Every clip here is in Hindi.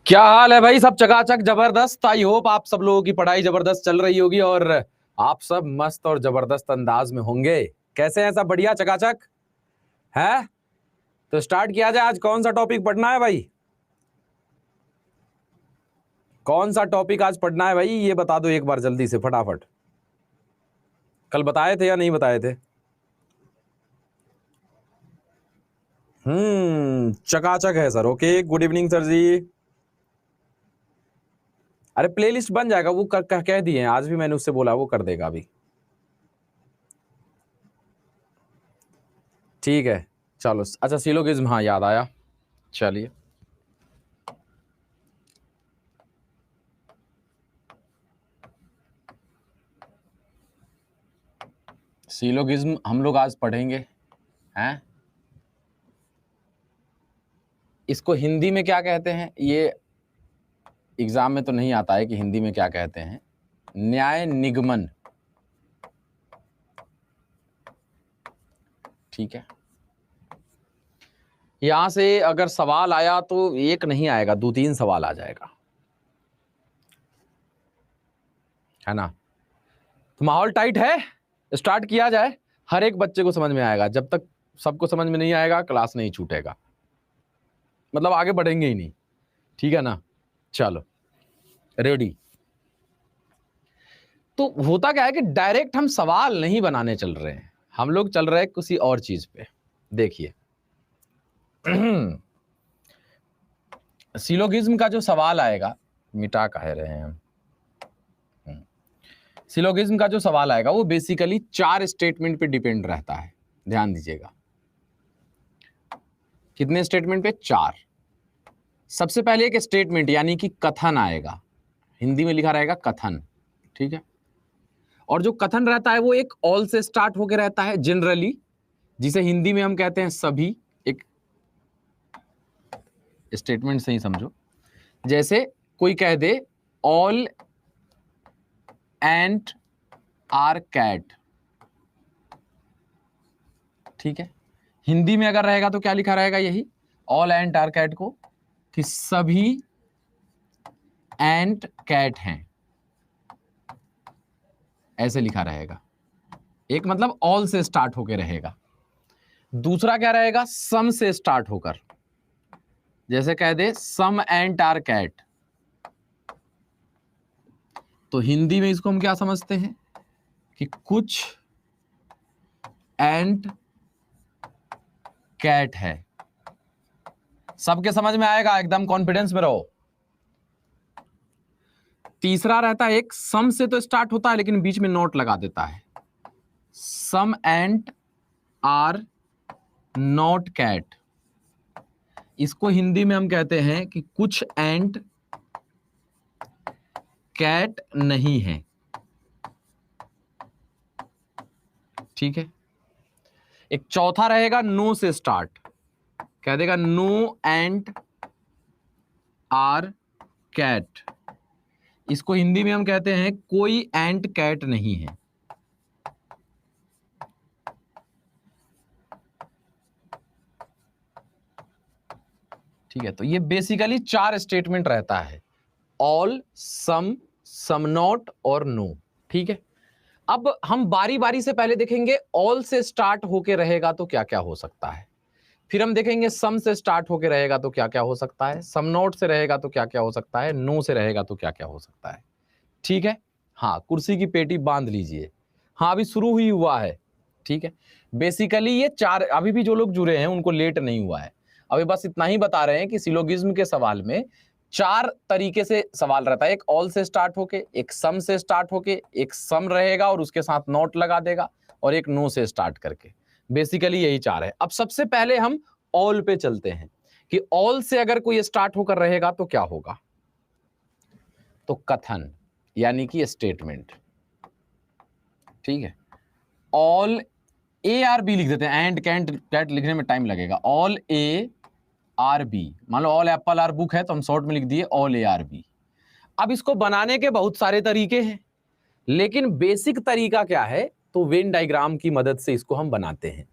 क्या हाल है भाई? सब चकाचक जबरदस्त। आई होप आप सब लोगों की पढ़ाई जबरदस्त चल रही होगी और आप सब मस्त और जबरदस्त अंदाज में होंगे। कैसे हैं सब? बढ़िया चकाचक है? तो स्टार्ट किया जाए। आज कौन सा टॉपिक पढ़ना है भाई? कौन सा टॉपिक आज पढ़ना है भाई? ये बता दो एक बार जल्दी से फटाफट। कल बताए थे या नहीं बताए थे? चकाचक है sir. Okay, good evening sir ji. अरे प्लेलिस्ट बन जाएगा, वो कह दिए हैं। आज भी मैंने उससे बोला, वो कर देगा अभी। ठीक है चलो। अच्छा सिलोगिज्म, हाँ याद आया। चलिए सिलोगिज्म हम लोग आज पढ़ेंगे हैं। इसको हिंदी में क्या कहते हैं? ये एग्जाम में तो नहीं आता है कि हिंदी में क्या कहते हैं। न्याय निगमन। ठीक है, यहां से अगर सवाल आया तो एक नहीं आएगा, 2-3 सवाल आ जाएगा, है ना? तो माहौल टाइट है, स्टार्ट किया जाए। हर एक बच्चे को समझ में आएगा। जब तक सबको समझ में नहीं आएगा क्लास नहीं छूटेगा, मतलब आगे बढ़ेंगे ही नहीं। ठीक है ना? चलो रेडी। तो होता क्या है कि डायरेक्ट हम सवाल नहीं बनाने चल रहे हैं, हम लोग चल रहे हैं किसी और चीज पे। देखिए सिलोगिज्म का जो सवाल आएगा, मिटा कह रहे हैं हम। सिलोगिज्म का जो सवाल आएगा वो बेसिकली 4 स्टेटमेंट पे डिपेंड रहता है। ध्यान दीजिएगा, कितने स्टेटमेंट पे? 4। सबसे पहले एक स्टेटमेंट यानी कि कथन आएगा, हिंदी में लिखा रहेगा कथन। ठीक है, और जो कथन रहता है वो एक ऑल से स्टार्ट होकर रहता है जनरली, जिसे हिंदी में हम कहते हैं सभी। एक स्टेटमेंट से ही समझो, जैसे कोई कह दे ऑल एंट आर कैट। ठीक है, हिंदी में अगर रहेगा तो क्या लिखा रहेगा? यही ऑल एंट आर कैट को, कि सभी एंट कैट हैं, ऐसे लिखा रहेगा। एक मतलब ऑल से स्टार्ट होकर रहेगा। दूसरा क्या रहेगा? सम से स्टार्ट होकर, जैसे कह दे सम एंट आर कैट। तो हिंदी में इसको हम क्या समझते हैं कि कुछ एंट कैट है। सबके समझ में आएगा, एकदम कॉन्फिडेंस में रहो। तीसरा रहता है एक सम से तो स्टार्ट होता है लेकिन बीच में नोट लगा देता है, सम एंट आर नॉट कैट। इसको हिंदी में हम कहते हैं कि कुछ एंट कैट नहीं है। ठीक है, एक चौथा रहेगा नो से स्टार्ट, कह देगा नो एंट आर कैट। इसको हिंदी में हम कहते हैं कोई एंट कैट नहीं है। ठीक है, तो ये बेसिकली 4 स्टेटमेंट रहता है, ऑल, सम नॉट और नो। ठीक है, अब हम बारी बारी से पहले देखेंगे ऑल से स्टार्ट होके रहेगा तो क्या क्या हो सकता है, फिर हम देखेंगे सम से स्टार्ट होके रहेगा तो क्या क्या हो सकता है, सम नॉट से रहेगा तो क्या क्या हो सकता है, नो से रहेगा तो क्या क्या हो सकता है। ठीक है, हाँ कुर्सी की पेटी बांध लीजिए। हाँ अभी शुरू ही हुआ है। ठीक है, बेसिकली ये 4, अभी भी जो लोग जुड़े हैं उनको लेट नहीं हुआ है। अभी बस इतना ही बता रहे हैं कि सिलोगिज्म के सवाल में 4 तरीके से सवाल रहता है। एक ऑल से स्टार्ट होके, एक सम से स्टार्ट होके, एक सम रहेगा और उसके साथ नोट लगा देगा, और एक नो से स्टार्ट करके। बेसिकली यही 4 है। अब सबसे पहले हम ऑल पे चलते हैं कि ऑल से अगर कोई स्टार्ट होकर रहेगा तो क्या होगा। तो कथन यानी कि स्टेटमेंट। ठीक है, ऑल ए आर बी लिख देते हैं, एंड कैंट कैट लिखने में टाइम लगेगा। ऑल ए आर बी, मान लो ऑल एप्पल आर बुक है तो हम शॉर्ट में लिख दिए ऑल ए आर बी। अब इसको बनाने के बहुत सारे तरीके हैं, लेकिन बेसिक तरीका क्या है? तो वेन डायग्राम की मदद से इसको हम बनाते हैं।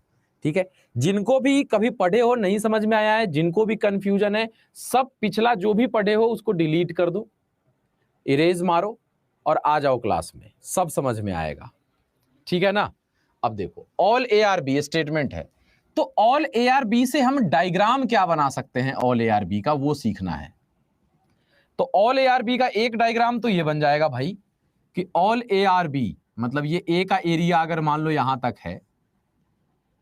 ठीक है, जिनको भी कभी पढ़े हो नहीं समझ में आया है, जिनको भी कंफ्यूजन है, सब पिछला जो भी पढ़े हो उसको डिलीट कर दो, इरेज मारो और आ जाओ क्लास में, सब समझ में आएगा। ठीक है ना। अब देखो all A are B statement है, तो ऑल ए आर बी से हम डायग्राम क्या बना सकते हैं ऑल ए आर बी का, वो सीखना है। तो ऑल ए आर बी का एक डायग्राम तो ये बन जाएगा भाई कि ऑल ए आर बी मतलब ये ए का एरिया अगर मान लो यहां तक है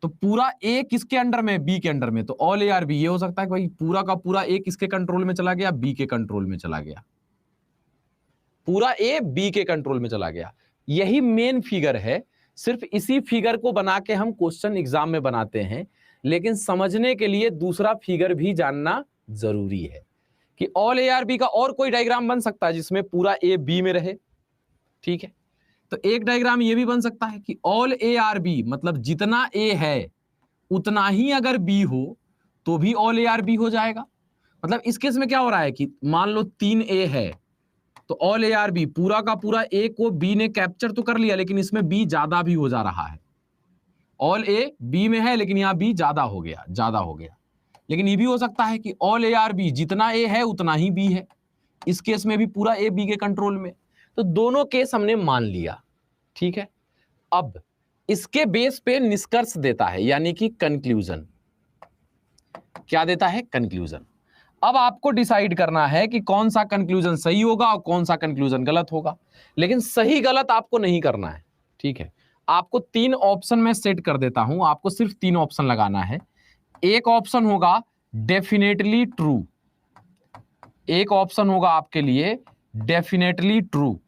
तो पूरा ए किसके अंडर में, बी के अंडर में, तो ऑल ए आर बी ये हो सकता है कि भाई पूरा का पूरा ए किसके कंट्रोल में चला गया, बी के कंट्रोल में चला गया, पूरा ए बी के कंट्रोल में चला गया। यही मेन फिगर है, सिर्फ इसी फिगर को बना के हम क्वेश्चन एग्जाम में बनाते हैं, लेकिन समझने के लिए दूसरा फिगर भी जानना जरूरी है कि ऑल ए आर बी का और कोई डायग्राम बन सकता है जिसमें पूरा ए बी में रहे। ठीक है, तो एक डायग्राम ये भी बन सकता है कि ऑल ए आर बी मतलब जितना ए है उतना ही अगर बी हो तो भी ऑल ए आर बी हो जाएगा। मतलब इस केस में क्या हो रहा है कि मान लो 3 ए है तो ऑल ए आर बी पूरा का पूरा ए को बी ने कैप्चर तो कर लिया, लेकिन इसमें बी ज्यादा भी हो जा रहा है। ऑल ए बी में है लेकिन यहां बी ज्यादा हो गया, ज्यादा हो गया। लेकिन ये भी हो सकता है कि ऑल ए आर बी जितना ए है उतना ही बी है, इस केस में भी पूरा ए बी के कंट्रोल में। तो दोनों केस हमने मान लिया। ठीक है, अब इसके बेस पे निष्कर्ष देता है, यानी कि कंक्लूजन। क्या देता है, कंक्लूजन। अब आपको डिसाइड करना है कि कौन सा कंक्लूजन सही होगा और कौन सा कंक्लूजन गलत होगा, लेकिन सही गलत आपको नहीं करना है। ठीक है, आपको 3 ऑप्शन में सेट कर देता हूं, आपको सिर्फ 3 ऑप्शन लगाना है। एक ऑप्शन होगा डेफिनेटली ट्रू, एक ऑप्शन होगा आपके लिए डेफिनेटली ट्रू,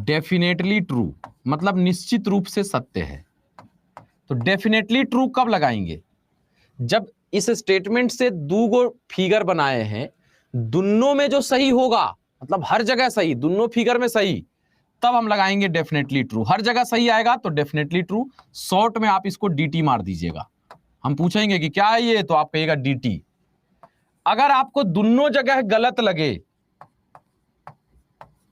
डेफिनेटली ट्रू मतलब निश्चित रूप से सत्य है। तो डेफिनेटली ट्रू कब लगाएंगे, जब इस स्टेटमेंट से 2 गो फिगर बनाए हैं, दोनों में जो सही होगा मतलब हर जगह सही, दोनों फिगर में सही, तब हम लगाएंगे डेफिनेटली ट्रू। हर जगह सही आएगा तो डेफिनेटली ट्रू। शॉर्ट में आप इसको डीटी मार दीजिएगा। हम पूछेंगे कि क्या है ये, तो आप कहिएगा डीटी। अगर आपको दोनों जगह गलत लगे,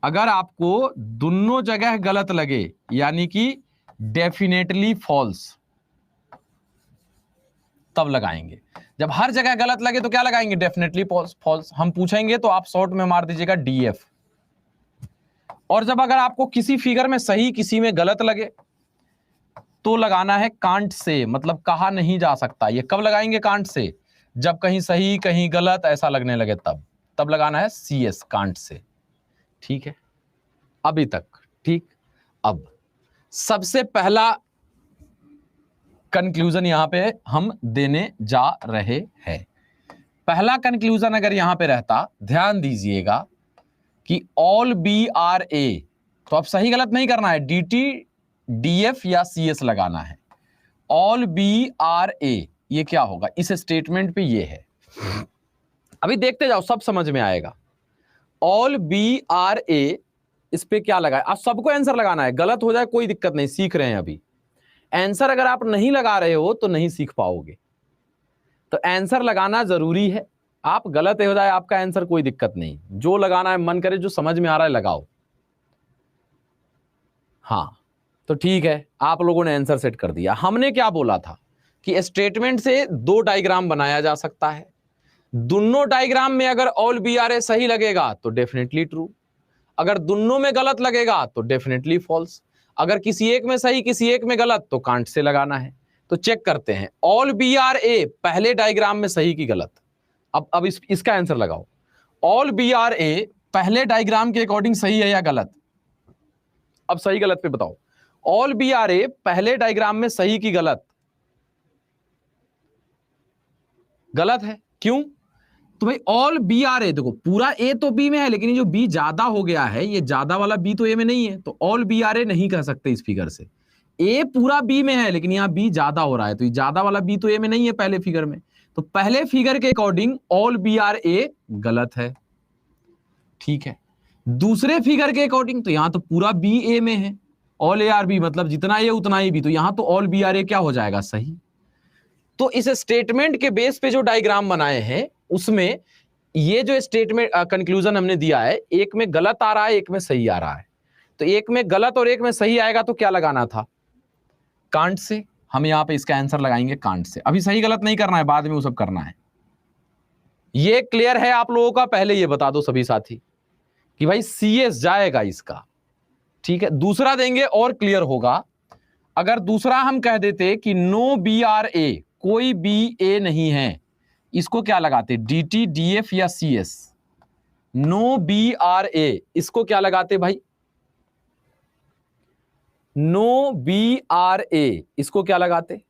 अगर आपको दोनों जगह गलत लगे यानी कि डेफिनेटली फॉल्स, तब लगाएंगे। जब हर जगह गलत लगे तो क्या लगाएंगे, डेफिनेटली फॉल्स। हम पूछेंगे तो आप शॉर्ट में मार दीजिएगा डीएफ। और जब अगर आपको किसी फिगर में सही किसी में गलत लगे तो लगाना है कांट से, मतलब कहा नहीं जा सकता। ये कब लगाएंगे कांट से, जब कहीं सही कहीं गलत ऐसा लगने लगे, तब लगाना है सीएस, कांट से। ठीक है, अभी तक ठीक। अब सबसे पहला कंक्लूजन यहां पे हम देने जा रहे हैं। पहला कंक्लूजन अगर यहां पे रहता, ध्यान दीजिएगा कि ऑल बी आर ए, तो अब सही गलत नहीं करना है, डीटी डीएफ या सीएस लगाना है। ऑल बी आर ए ये क्या होगा, इस स्टेटमेंट पे ये है। अभी देखते जाओ, सब समझ में आएगा। ऑल बी आर ए, इस पे क्या लगा है, अब सबको आंसर लगाना है, गलत हो जाए कोई दिक्कत नहीं, सीख रहे हैं अभी। आंसर अगर आप नहीं लगा रहे हो तो नहीं सीख पाओगे, तो आंसर लगाना जरूरी है। आप गलत हो जाए आपका आंसर कोई दिक्कत नहीं, जो लगाना है मन करे, जो समझ में आ रहा है लगाओ। हाँ तो ठीक है, आप लोगों ने आंसर सेट कर दिया। हमने क्या बोला था कि स्टेटमेंट से 2 डायग्राम बनाया जा सकता है, दोनों डायग्राम में अगर ऑल बी आर ए सही लगेगा तो डेफिनेटली ट्रू, अगर दोनों में गलत लगेगा तो डेफिनेटली फॉल्स, अगर किसी एक में सही किसी एक में गलत तो कांट से लगाना है। तो चेक करते हैं, ऑल बी आर ए पहले डायग्राम में सही की गलत। अब इसका आंसर लगाओ। ऑल बी आर ए पहले डायग्राम के अकॉर्डिंग सही है या गलत, अब सही गलत पे बताओ। ऑल बी आर ए पहले डायग्राम में सही की गलत, गलत है। क्यों, तो भाई ऑल बी आर ए, देखो पूरा ए तो बी में है, लेकिन ये जो बी ज्यादा हो गया है, ये ज्यादा वाला बी तो ए में नहीं है, तो ऑल बी आर ए नहीं कह सकते इस फिगर से। ए पूरा बी में है लेकिन यहां बी ज्यादा हो रहा है, तो ये ज्यादा वाला बी तो ए में नहीं है पहले फिगर में, तो पहले फिगर के अकॉर्डिंग ऑल बी आर ए गलत है। ठीक है, दूसरे फिगर के अकॉर्डिंग तो यहां तो पूरा बी ए में है, ऑल ए आर बी मतलब जितना ए उतना ही बी, तो यहां तो ऑल बी आर ए क्या हो जाएगा, सही। तो इस स्टेटमेंट के बेस पे जो डायग्राम बनाए हैं उसमें ये जो स्टेटमेंट कंक्लूजन हमने दिया है, एक में गलत आ रहा है, एक में सही आ रहा है। तो एक में गलत और एक में सही आएगा तो क्या लगाना था? Can't say. हम यहां पे इसका आंसर लगाएंगे कांट से। अभी सही गलत नहीं करना है, बाद में वो सब करना है। ये क्लियर है आप लोगों का? पहले ये बता दो सभी साथी कि भाई CS जाएगा इसका। ठीक है, दूसरा देंगे और क्लियर होगा। अगर दूसरा हम कह देते कि नो BRA, कोई BA नहीं है, इसको क्या लगाते? DT, DF या CS? नो BRA, इसको क्या लगाते भाई? नो BRA, इसको क्या लगाते?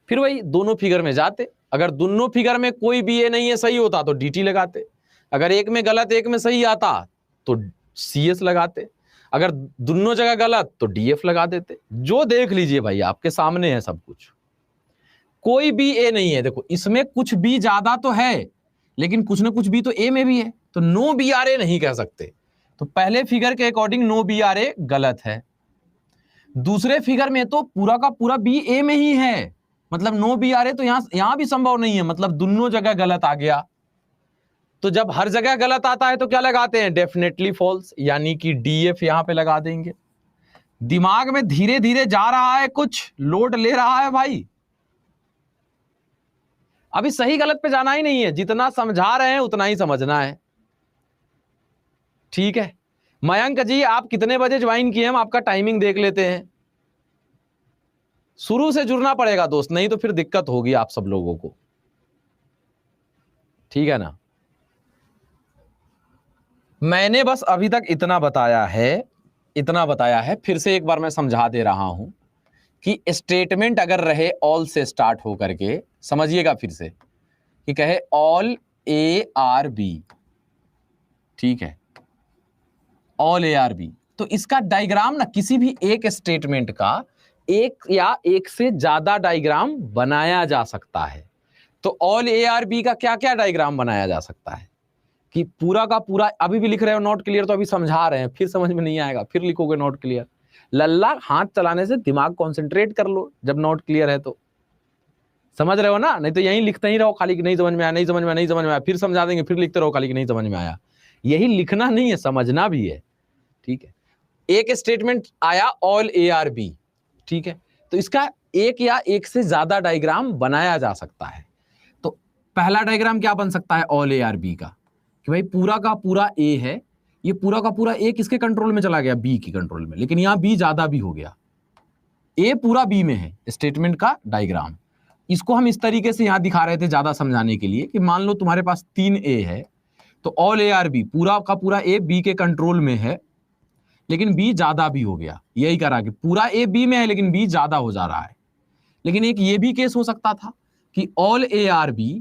फिर वही दोनों फिगर में जाते। अगर दोनों फिगर में कोई BA नहीं है, सही होता तो DT लगाते। अगर एक में गलत एक में सही आता तो CS लगाते। अगर दोनों जगह गलत तो DF लगा देते। जो देख लीजिए भाई, आपके सामने है सब कुछ। कोई भी A नहीं है। देखो इसमें कुछ B ज्यादा तो है, लेकिन कुछ ना कुछ B तो A में भी है, तो नो BRA नहीं कह सकते। तो पहले फिगर के अकॉर्डिंग नो BRA गलत है। दूसरे फिगर में तो पूरा का पूरा B A में ही है, मतलब नो BRA तो यहां भी संभव नहीं है, मतलब दोनों जगह गलत आ गया। तो जब हर जगह गलत आता है तो क्या लगाते हैं? डेफिनेटली फॉल्स, यानी कि DF यहां पे लगा देंगे। दिमाग में धीरे धीरे जा रहा है, कुछ लोड ले रहा है भाई। अभी सही गलत पे जाना ही नहीं है, जितना समझा रहे हैं उतना ही समझना है। ठीक है, मयंक जी आप कितने बजे ज्वाइन किए? हम आपका टाइमिंग देख लेते हैं। शुरू से जुड़ना पड़ेगा दोस्त, नहीं तो फिर दिक्कत होगी आप सब लोगों को। ठीक है ना? मैंने बस अभी तक इतना बताया है, फिर से एक बार मैं समझा दे रहा हूं कि स्टेटमेंट अगर रहे ऑल से स्टार्ट हो करके, समझिएगा फिर से कि कहे ऑल ARB, ठीक है, ऑल ARB, तो इसका डायग्राम ना किसी भी एक स्टेटमेंट का एक या एक से ज्यादा डायग्राम बनाया जा सकता है। तो ऑल ARB का क्या क्या डायग्राम बनाया जा सकता है कि पूरा का पूरा, अभी भी लिख रहे हो नॉट क्लियर, तो अभी समझा रहे हैं, फिर समझ में नहीं आएगा, फिर लिखोगे नॉट क्लियर। लल्ला हाथ चलाने से दिमाग कॉन्सेंट्रेट कर लो, जब नॉट क्लियर है तो समझ रहे हो ना, नहीं तो यहीं लिखते ही रहो खाली कि नहीं समझ में आया, नहीं समझ में आया, नहीं समझ में आया, फिर समझा देंगे, फिर लिखते रहो खाली कि नहीं समझ में आया। यही लिखना नहीं है, समझना भी है। ठीक है, एक स्टेटमेंट आया ऑल ARB, ठीक है, तो इसका एक या एक से ज्यादा डायग्राम बनाया जा सकता है। तो पहला डायग्राम क्या बन सकता है ऑल ARB का कि भाई पूरा का पूरा A है, ये पूरा का पूरा A किसके कंट्रोल में चला गया? B की कंट्रोल में, लेकिन यहां B ज्यादा भी हो गया, A पूरा B में है। स्टेटमेंट का डायग्राम इसको हम इस तरीके से यहां दिखा रहे थे ज्यादा समझाने के लिए कि मान लो तुम्हारे पास 3 A है, तो ऑल ARB पूरा का पूरा A B के कंट्रोल में है, लेकिन B ज्यादा भी हो गया। यही करा कि पूरा A B में है लेकिन B ज्यादा हो जा रहा है। लेकिन एक ये भी केस हो सकता था कि ऑल ARB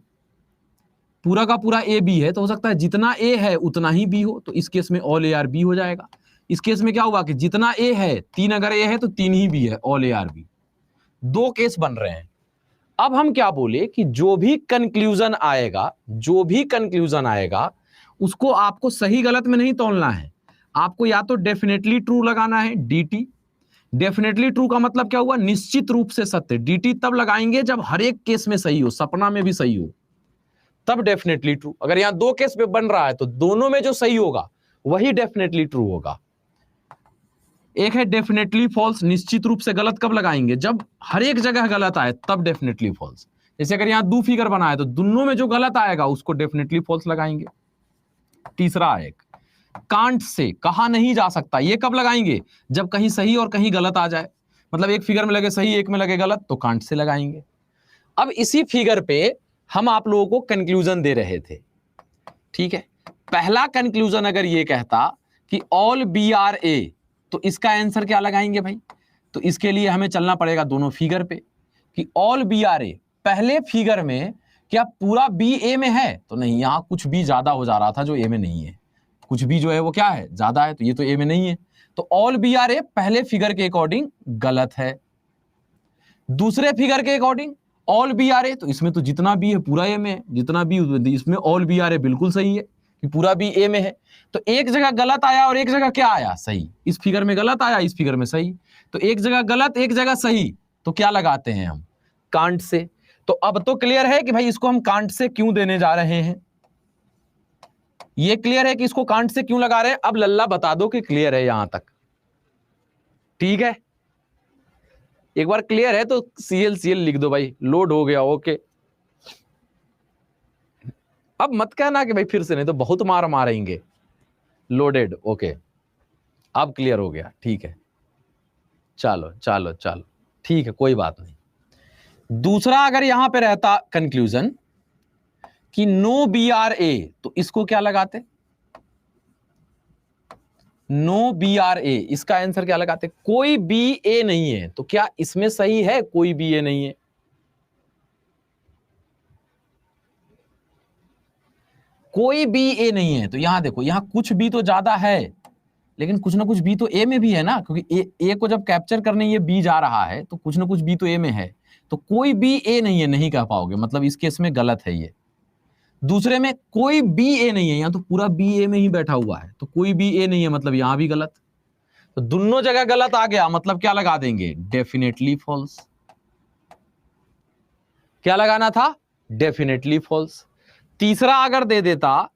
पूरा का पूरा A B है, तो हो सकता है जितना A है उतना ही B हो, तो इस केस में ऑल ARB हो जाएगा। इस केस में क्या हुआ कि जितना A है, 3 अगर A है तो 3 ही B है, ऑल ARB। दो केस बन रहे हैं। अब हम क्या बोले कि जो भी कंक्लूजन आएगा उसको आपको सही गलत में नहीं तोलना है, आपको या तो डेफिनेटली ट्रू लगाना है DT। डेफिनेटली ट्रू का मतलब क्या हुआ? निश्चित रूप से सत्य। DT तब लगाएंगे जब हर एक केस में सही हो, सपना में भी सही हो, तब डेफिनेटली ट्रू। अगर यहां दो केस पे बन रहा है तो दोनों में जो सही होगा वही डेफिनेटली ट्रू होगा। एक है डेफिनेटली फॉल्स, निश्चित रूप से गलत कब लगाएंगे? जब हर एक जगह गलत आए तब डेफिनेटली फॉल्स। जैसे अगर यहां दो फिगर बना है तो दोनों में जो गलत आएगा उसको डेफिनेटली फॉल्स लगाएंगे। तीसरा एक कांट से, कहा नहीं जा सकता, ये कब लगाएंगे? जब कहीं सही और कहीं गलत आ जाए, मतलब एक फिगर में लगे सही एक में लगे गलत, तो कांट से लगाएंगे। अब इसी फिगर पे हम आप लोगों को कंक्लूजन दे रहे थे, ठीक है। पहला कंक्लूजन अगर ये कहता कि ऑल BRA, तो इसका आंसर क्या लगाएंगे भाई? तो इसके लिए हमें चलना पड़ेगा दोनों फिगर पे कि ऑल BRA, पहले फिगर में क्या पूरा B A में है? तो नहीं, यहां कुछ B ज्यादा हो जा रहा था जो A में नहीं है, कुछ B जो है वो क्या है? ज्यादा है, तो ये तो A में नहीं है। तो ऑल BRA पहले फिगर के अकॉर्डिंग गलत है। दूसरे फिगर के अकॉर्डिंग ऑल BRA, तो इसमें तो जितना B है पूरा A में है, जितना B इसमें ऑल BRA बिल्कुल सही है कि पूरा B A में है। तो एक जगह गलत आया और एक जगह क्या आया? सही। इस फिगर में गलत आया, इस फिगर में सही, तो एक जगह गलत एक जगह सही, तो क्या लगाते हैं हम? Can't say. तो अब तो क्लियर है कि भाई इसको हम कांट से क्यों देने जा रहे हैं, ये क्लियर है कि इसको कांट से क्यों लगा रहे हैं। अब लल्ला बता दो कि क्लियर है यहां तक, ठीक है। एक बार क्लियर है तो CL लिख दो भाई, लोड हो गया, ओके। अब मत कहना कि भाई फिर से, नहीं तो बहुत मार मारेंगे। लोडेड, ओके, अब क्लियर हो गया, ठीक है। चलो चलो चलो, ठीक है, कोई बात नहीं। दूसरा अगर यहां पे रहता कंक्लूजन कि नो BRA, तो इसको क्या लगाते, नो BRA, इसका आंसर क्या लगाते, कोई BA नहीं है। तो क्या इसमें सही है कोई BA नहीं है? कोई BA नहीं है, तो यहां देखो, यहां कुछ B तो ज्यादा है, लेकिन कुछ ना कुछ B तो A में भी है ना, क्योंकि A को जब कैप्चर करने ये B जा रहा है तो कुछ ना कुछ B तो A में है। तो कोई भी A नहीं है, नहीं कह पाओगे, मतलब इस केस में गलत है ये। दूसरे में कोई भी A नहीं है, यहां तो पूरा B A में ही बैठा हुआ है, तो कोई भी A नहीं है, मतलब यहां भी गलत। तो दोनों जगह गलत आ गया, मतलब क्या लगा देंगे, डेफिनेटली फॉल्स। क्या लगाना था, डेफिनेटली फॉल्स। तीसरा अगर दे देता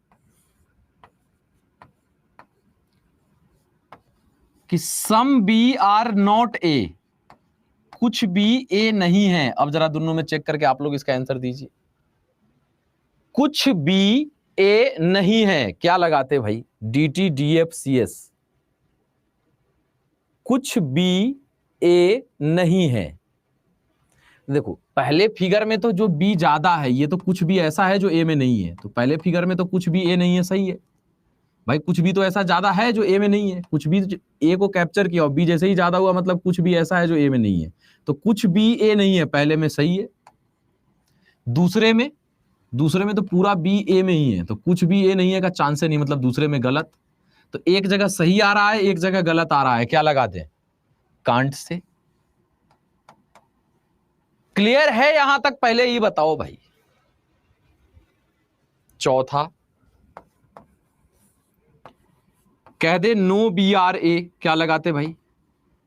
कि some B are not A, कुछ भी ए नहीं है। अब जरा दोनों में चेक करके आप लोग इसका आंसर दीजिए। कुछ भी ए नहीं है, क्या लगाते भाई, DTDFCS। कुछ भी ए नहीं है। देखो पहले फिगर में तो जो बी ज्यादा है, ये तो कुछ भी ऐसा है जो ए में नहीं है, तो पहले फिगर में तो कुछ भी ए नहीं है, सही है भाई। कुछ भी तो ऐसा ज्यादा है जो ए में नहीं है, कुछ भी ए को कैप्चर किया और बी जैसे ही ज्यादा हुआ, मतलब कुछ भी ऐसा है जो ए में नहीं है, तो कुछ भी ए नहीं है, पहले में सही है। दूसरे में तो पूरा बी ए में ही है, तो कुछ भी ए नहीं है का चांस नहीं, मतलब दूसरे में गलत। तो एक जगह सही आ रहा है, एक जगह गलत आ रहा है, क्या लगा दें, कांट से। क्लियर है यहां तक, पहले ही बताओ भाई। चौथा कह दे नो BRA, क्या लगाते भाई,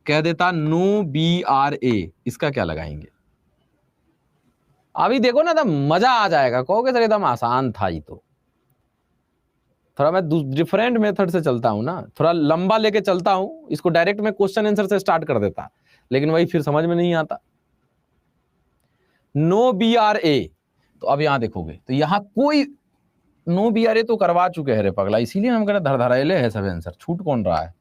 कह देता नो BRA, इसका क्या लगाएंगे। अभी देखो ना, एकदम मजा आ जाएगा, कहोगे सर एकदम आसान था ही। तो थोड़ा मैं डिफरेंट मेथड से चलता हूं ना, थोड़ा लंबा लेके चलता हूं इसको, डायरेक्ट मैं क्वेश्चन आंसर से स्टार्ट कर देता, लेकिन वही फिर समझ में नहीं आता। नो BRA, तो अब यहां देखोगे तो यहां कोई नो BRA तो करवा चुके हैं रे पगला, इसीलिए हम कह रहे धड़धड़ेले है सब आंसर, छूट कौन रहा है।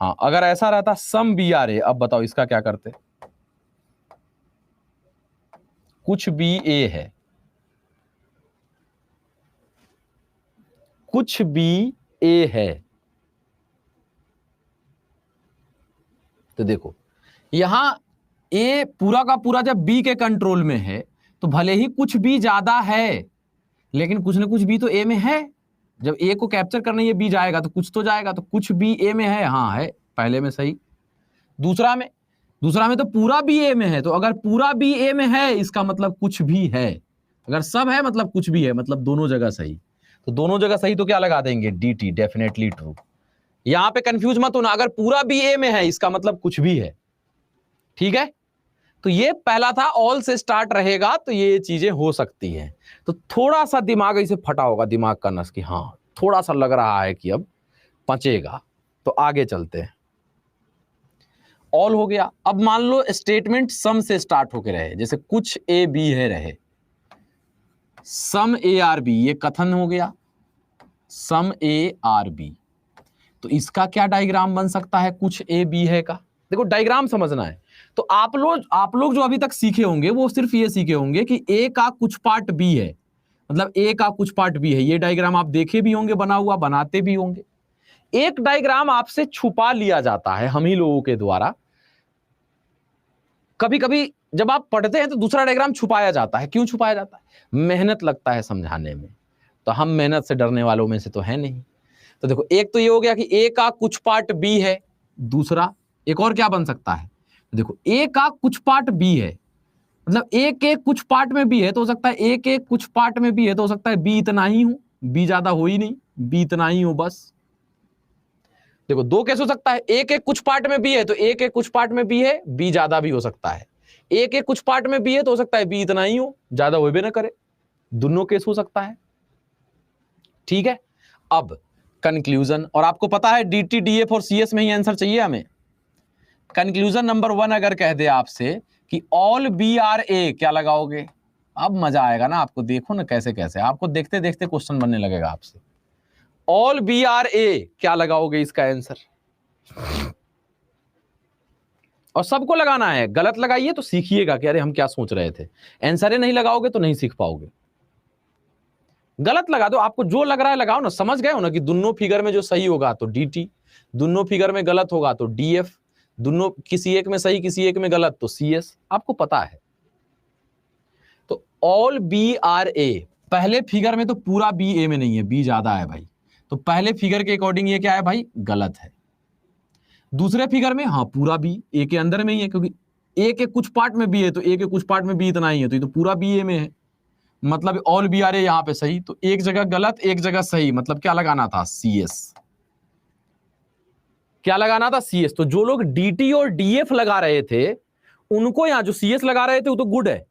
हाँ अगर ऐसा रहता सम BRA, अब बताओ इसका क्या करते, कुछ भी ए है, कुछ भी ए है। तो देखो यहां ए पूरा का पूरा जब बी के कंट्रोल में है, तो भले ही कुछ भी ज्यादा है, लेकिन कुछ ना कुछ भी तो ए में है। जब ए को कैप्चर करने ये बी जाएगा तो कुछ तो जाएगा, तो कुछ भी ए में है, हाँ है, पहले में सही। दूसरा में तो पूरा बी ए में है, तो अगर पूरा बी ए में है इसका मतलब कुछ भी है, अगर सब है मतलब कुछ भी है, मतलब दोनों जगह सही। तो दोनों जगह सही तो क्या लगा देंगे, DT, डेफिनेटली ट्रू। यहां पे कंफ्यूज मत होना, अगर पूरा बी ए में है इसका मतलब कुछ भी है, ठीक है। तो ये पहला था, ऑल से स्टार्ट रहेगा तो ये चीजें हो सकती हैं। तो थोड़ा सा दिमाग ऐसे फटा होगा, दिमाग का नस, कि हाँ थोड़ा सा लग रहा है कि अब पचेगा। तो आगे चलते हैं, ऑल हो गया। अब मान लो स्टेटमेंट सम से स्टार्ट होके रहे, जैसे कुछ ए बी है रहे, सम ए आर बी, ये कथन हो गया, सम ए आर बी। तो इसका क्या डायग्राम बन सकता है, कुछ ए बी है का। देखो डायग्राम समझना है, तो आप लोग जो अभी तक सीखे होंगे वो सिर्फ ये सीखे होंगे कि ए का कुछ पार्ट बी है, मतलब ए का कुछ पार्ट बी है। ये डायग्राम आप देखे भी होंगे बना हुआ, बनाते भी होंगे। एक डायग्राम आपसे छुपा लिया जाता है हम ही लोगों के द्वारा, कभी कभी जब आप पढ़ते हैं तो दूसरा डायग्राम छुपाया जाता है। क्यों छुपाया जाता है, मेहनत लगता है समझाने में, तो हम मेहनत से डरने वालों में से तो है नहीं। तो देखो एक तो ये हो गया कि ए का कुछ पार्ट बी है, दूसरा एक और क्या बन सकता है, देखो ए का कुछ पार्ट बी है, मतलब ए के कुछ पार्ट में बी है, तो हो सकता है ए के कुछ पार्ट में बी है, तो हो सकता है बी इतना ही हो, बी ज्यादा हो ही नहीं, बी इतना ही हो बस। देखो दो केस हो सकता है, ए के कुछ पार्ट में बी है तो ए के कुछ पार्ट में बी है, बी ज्यादा भी हो सकता है। एक एक कुछ पार्ट में बी है तो हो सकता है बी इतना ही हो, ज्यादा हो भी ना करे, दोनों केस हो सकता है। ठीक है, अब कंक्लूजन, और आपको पता है डीटी डीएफ और सीएस में ही आंसर चाहिए हमें। कंक्लूजन नंबर 1 अगर कह दे आपसे कि ऑल बी आर ए, क्या लगाओगे? अब मजा आएगा ना आपको, देखो ना कैसे कैसे आपको देखते देखते क्वेश्चन बनने लगेगा आपसे। ऑल बी आर ए क्या लगाओगे इसका आंसर? और सबको लगाना है, गलत लगाइए तो सीखिएगा कि अरे हम क्या सोच रहे थे, आंसर नहीं लगाओगे तो नहीं सीख पाओगे। गलत लगा दो, आपको जो लग रहा है लगाओ ना, समझ गए हो ना कि दोनों फिगर में जो सही होगा तो डीटी, दोनों फिगर में गलत होगा तो डीएफ, दोनों किसी एक में सही किसी एक में गलत तो सीएस, आपको पता है। तो ऑल बी आर ए, पहले फिगर में तो पूरा बी ए में नहीं है, बी ज्यादा है भाई, तो पहले फिगर के अकॉर्डिंग ये क्या है भाई? गलत है। दूसरे फिगर में हाँ पूरा बी ए के अंदर में ही है, क्योंकि ए के कुछ पार्ट में बी है तो ए के कुछ पार्ट में बी इतना ही है, तो ये तो पूरा बी ए में है, मतलब ऑल बी आर ए यहां पे सही, तो एक जगह गलत एक जगह सही, मतलब क्या लगाना था? सीएस। क्या लगाना था? सीएस। तो जो लोग डीटी और डीएफ लगा रहे थे उनको यहां, जो सीएस लगा रहे थे वो तो गुड है,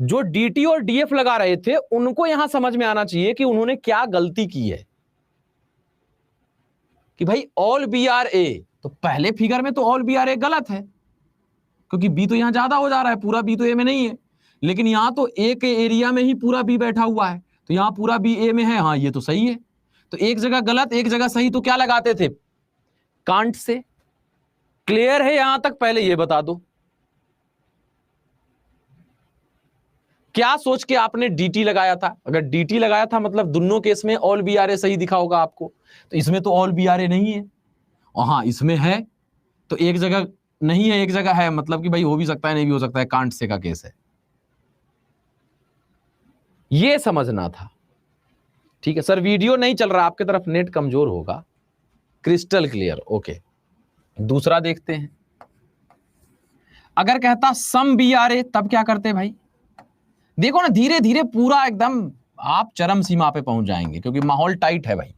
जो डीटी और डीएफ लगा रहे थे उनको यहां समझ में आना चाहिए कि उन्होंने क्या गलती की है कि भाई ऑल बी आर ए, तो पहले फिगर में तो ऑल बी आर ए गलत है क्योंकि बी तो यहां ज्यादा हो जा रहा है, पूरा बी तो ए में नहीं है, लेकिन यहां तो ए के एरिया में ही पूरा बी बैठा हुआ है, तो यहां पूरा बी ए में है, हाँ ये तो सही है। तो एक जगह गलत एक जगह सही, तो क्या लगाते थे? Can't say. क्लियर है यहां तक? पहले ये बता दो, क्या सोच के आपने डीटी लगाया था? अगर डीटी लगाया था मतलब दोनों केस में ऑल बी आर ए सही दिखा होगा आपको, तो इसमें तो ऑल बी आर ए नहीं है, और हाँ इसमें है, तो एक जगह नहीं है एक जगह है, मतलब कि भाई हो भी सकता है नहीं भी हो सकता है, कांट से का केस है, ये समझना था। ठीक है सर, वीडियो नहीं चल रहा, आपके तरफ नेट कमजोर होगा। Crystal clear, okay. दूसरा देखते हैं, अगर कहता सम बी आर ए तब क्या करते भाई? देखो ना धीरे धीरे पूरा एकदम आप चरम सीमा पे पहुंच जाएंगे क्योंकि माहौल टाइट है भाई।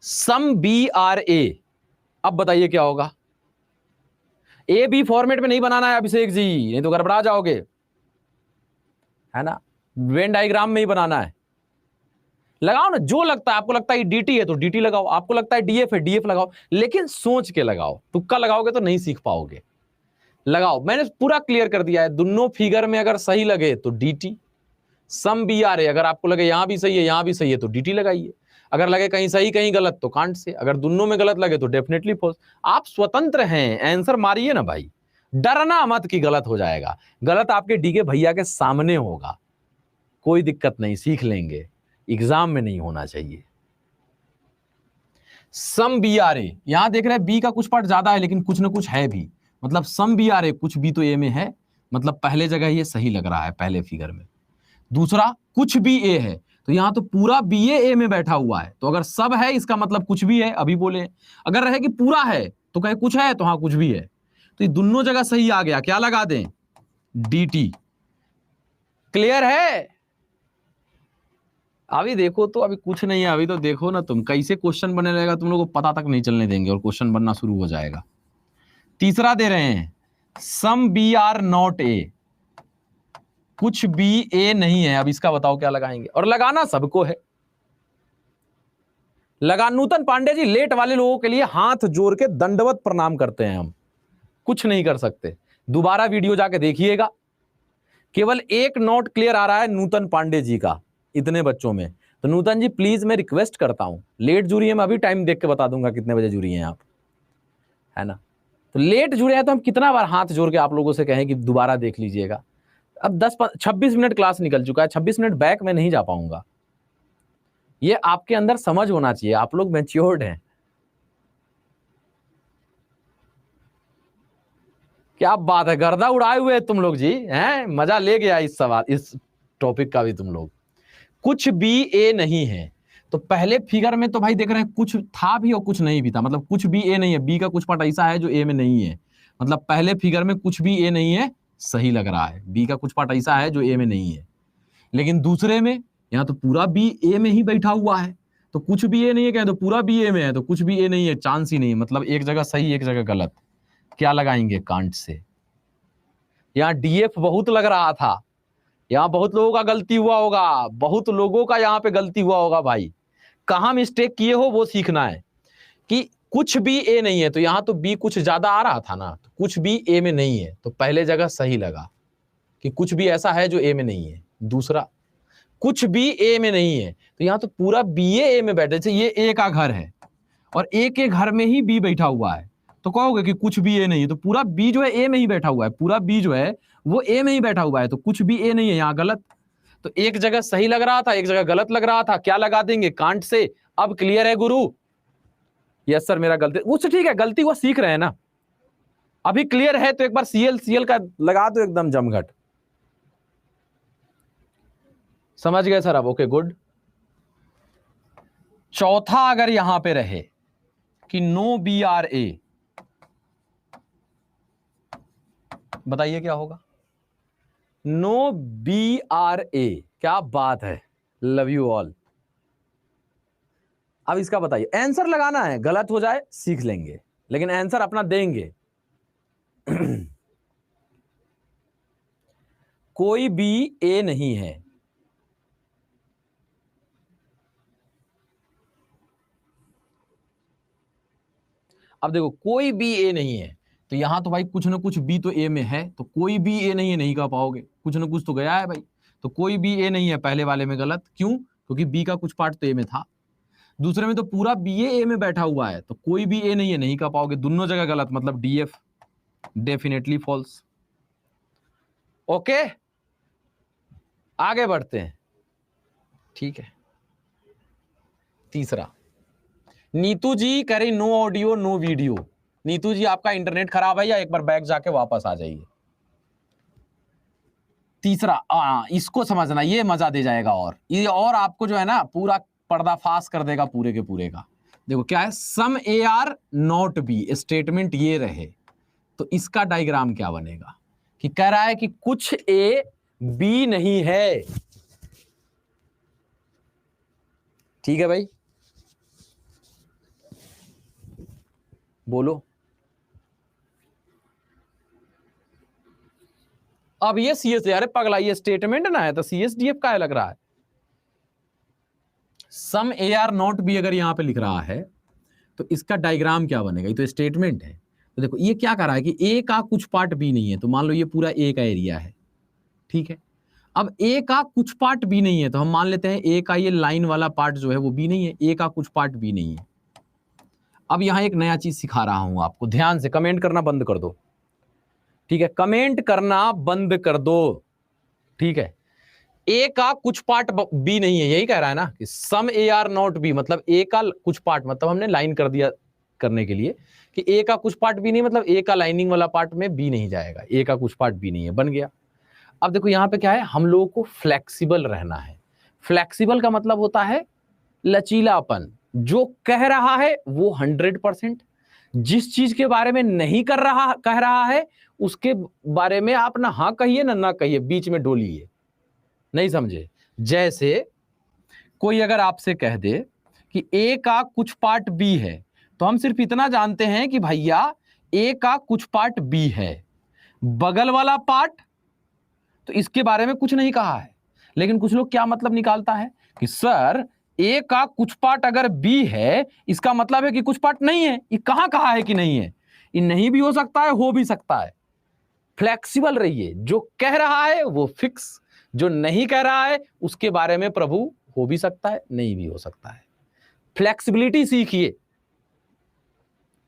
सम बी आर ए, अब बताइए क्या होगा? ए बी फॉर्मेट में नहीं बनाना है अभिषेक जी, नहीं तो गड़बड़ा जाओगे, है ना, वेन डायग्राम में ही बनाना है। लगाओ ना, जो लगता है आपको लगता है डीटी है तो डीटी लगाओ, आपको लगता है डीएफ है डीएफ लगाओ, लेकिन सोच के लगाओ, तुक्का लगाओगे तो नहीं सीख पाओगे। लगाओ, मैंने पूरा क्लियर कर दिया है, दोनों फिगर में अगर सही लगे तो डीटी, सम बी आर ए, अगर आपको लगे यहां भी सही है यहां भी सही है तो डीटी लगाइए, अगर लगे कहीं सही कहीं गलत तो कांट से, अगर दोनों में गलत लगे तो डेफिनेटली फॉल्स। आप स्वतंत्र हैं, आंसर मारिए ना भाई, डरना मत कि गलत हो जाएगा, गलत आपके डीके भैया के सामने होगा, कोई दिक्कत नहीं, सीख लेंगे, एग्जाम में नहीं होना चाहिए। सम बी आर ए, यहां देख रहे हैं बी का कुछ पार्ट ज्यादा है लेकिन कुछ ना कुछ है भी, मतलब सम बी आर ए, कुछ भी तो ए में है, मतलब पहले जगह ये सही लग रहा है पहले फिगर में। दूसरा कुछ भी ए है, तो यहां तो पूरा बी ए में बैठा हुआ है, तो अगर सब है इसका मतलब कुछ भी है, अभी बोले। अगर रहे कि पूरा है तो कहे कुछ है तो हाँ कुछ भी है, तो ये दोनों जगह सही आ गया, क्या लगा दें? dt। क्लियर है? अभी देखो तो अभी कुछ नहीं है, अभी तो देखो ना तुम कैसे क्वेश्चन बनने लगेगा, तुम लोगों को पता तक नहीं चलने देंगे और क्वेश्चन बनना शुरू हो जाएगा। तीसरा दे रहे हैं, some B are not A, कुछ भी ए नहीं है, अब इसका बताओ क्या लगाएंगे, और लगाना सबको है। लगा, नूतन पांडे जी लेट वाले लोगों के लिए हाथ जोड़ के दंडवत प्रणाम करते हैं हम, कुछ नहीं कर सकते, दोबारा वीडियो जाके देखिएगा। केवल एक नोट क्लियर आ रहा है नूतन पांडे जी का इतने बच्चों में, तो नूतन जी प्लीज मैं रिक्वेस्ट करता हूं, लेट जुड़ी है, मैं अभी टाइम देख के बता दूंगा कितने बजे जुड़ी हैं आप, है ना, तो लेट जुड़े हैं तो हम कितना बार हाथ जोड़ के आप लोगों से कहें कि दोबारा देख लीजिएगा। अब 26 मिनट क्लास निकल चुका है, 26 मिनट बैक में नहीं जा पाऊंगा, ये आपके अंदर समझ होना चाहिए, आप लोग मैच्योर्ड हैं। क्या बात है, गर्दा उड़ाए हुए तुम लोग जी, हैं, मजा ले गया इस सवाल इस टॉपिक का भी तुम लोग। कुछ भी ए नहीं है, तो पहले फिगर में तो भाई देख रहे हैं कुछ था भी और कुछ नहीं भी था, मतलब कुछ भी ए नहीं है, बी का कुछ पार्ट ऐसा है जो ए में नहीं है, मतलब पहले फिगर में कुछ भी ए नहीं है, सही लग रहा है, बी का कुछ पार्ट ऐसा है जो ए में नहीं है, लेकिन दूसरे में यहाँ तो पूरा बी ए में ही बैठा हुआ है, तो कुछ भी ए नहीं है, क्या तो पूरा बी ए में है, तो कुछ भी ए नहीं है, चांस ही नहीं है, मतलब एक जगह सही एक जगह गलत, क्या लगाएंगे? Can't say. यहाँ डीएफ बहुत लग रहा था, यहाँ बहुत लोगों का गलती हुआ होगा, बहुत लोगों का यहाँ पे गलती हुआ होगा भाई। कहाँ मिस्टेक किए हो वो सीखना है कि कुछ भी ए नहीं है, तो यहाँ तो बी कुछ ज्यादा आ रहा था ना, तो कुछ भी ए में नहीं है, तो पहले जगह सही लगा कि कुछ भी ऐसा है जो ए में नहीं है। दूसरा, कुछ भी ए में नहीं है, तो यहाँ तो पूरा बी ए में बैठे, जैसे ये ए का घर है और ए के घर में ही बी बैठा हुआ है, तो कहोगे कि कुछ भी ए नहीं है, तो पूरा बी जो है ए में ही बैठा हुआ है, पूरा बी जो है वो ए में ही बैठा हुआ है, तो कुछ भी ए नहीं है, यहाँ गलत। तो एक जगह सही लग रहा था, एक जगह गलत लग रहा था, क्या लगा देंगे? Can't say. अब क्लियर है गुरु? यस सर, मेरा गलती, उससे ठीक है, गलती वो सीख रहे हैं ना। अभी क्लियर है तो एक बार सीएल का लगा दो एकदम जमघट। समझ गए सर? अब ओके, गुड। चौथा अगर यहां पे रहे कि नो बी आर ए, बताइए क्या होगा? नो बी आर ए, क्या बात है, लव यू ऑल। अब इसका बताइए, आंसर लगाना है, गलत हो जाए सीख लेंगे, लेकिन आंसर अपना देंगे। कोई भी ए नहीं है, अब देखो कोई भी ए नहीं है, तो यहां तो भाई कुछ ना कुछ बी तो ए में है, तो कोई भी ए नहीं है नहीं कह पाओगे, कुछ ना कुछ तो गया है भाई। तो कोई भी ए नहीं है पहले वाले में गलत, क्यों? क्योंकि बी का कुछ पार्ट तो ए में था। दूसरे में तो पूरा बी ए में बैठा हुआ है, तो कोई भी ए नहीं है नहीं कह पाओगे, दोनों जगह गलत, मतलब डीएफ डेफिनेटली फॉल्स। ओके, आगे बढ़ते हैं। ठीक है, तीसरा, नीतू जी कह रही no audio no video. Neetu ji आपका इंटरनेट खराब है या एक बार बैक जाके वापस आ जाइए। तीसरा, इसको समझना, ये मजा दे जाएगा, और ये और आपको जो है ना पूरा पर्दाफाश कर देगा पूरे के पूरे का। देखो क्या है, some A are not B, statement ये रहे तो इसका डायग्राम क्या बनेगा? कि कह रहा है कि कुछ ए बी नहीं है। ठीक है भाई, बोलो। अब ये सीएस, अरे पगला, ये स्टेटमेंट ना है तो सीएसडीएफ का है लग रहा है। Some A are not B अगर यहां पे लिख रहा है तो इसका डायग्राम क्या बनेगा? ये तो स्टेटमेंट है। तो देखो ये क्या कर रहा है कि ए का कुछ पार्ट बी नहीं है, तो मान लो ये पूरा ए का एरिया है, ठीक है। अब ए का कुछ पार्ट बी नहीं है, तो हम मान लेते हैं ए का ये लाइन वाला पार्ट जो है वो बी नहीं है, ए का कुछ पार्ट बी नहीं है। अब यहां एक नया चीज सिखा रहा हूं आपको, ध्यान से कमेंट करना बंद कर दो, ठीक है? कमेंट करना बंद कर दो, ठीक है? ए का कुछ पार्ट बी नहीं है, यही कह रहा है ना कि some A are not B, मतलब ए का कुछ पार्ट, मतलब हमने लाइन कर दिया करने के लिए कि ए का कुछ पार्ट बी नहीं, मतलब ए का लाइनिंग वाला पार्ट में बी नहीं जाएगा, ए का कुछ पार्ट बी नहीं है, बन गया। अब देखो यहां पे क्या है, हम लोगों को फ्लेक्सिबल रहना है। फ्लेक्सिबल का मतलब होता है लचीलापन, जो कह रहा है वो 100%, जिस चीज के बारे में नहीं कह रहा है उसके बारे में आप ना हाँ कहिए ना कहिए, बीच में डोलिए। नहीं समझे? जैसे कोई अगर आपसे कह दे कि ए का कुछ पार्ट बी है, तो हम सिर्फ इतना जानते हैं कि भैया ए का कुछ पार्ट बी है, बगल वाला पार्ट तो इसके बारे में कुछ नहीं कहा है। लेकिन कुछ लोग क्या मतलब निकालता है कि सर ए का कुछ पार्ट अगर बी है इसका मतलब है कि कुछ पार्ट नहीं है। ये कहां कहा है कि नहीं है? ये नहीं भी हो सकता है, हो भी सकता है। फ्लेक्सिबल रहिए, जो कह रहा है वो फिक्स, जो नहीं कह रहा है उसके बारे में प्रभु हो भी सकता है, नहीं भी हो सकता है। फ्लेक्सिबिलिटी सीखिए,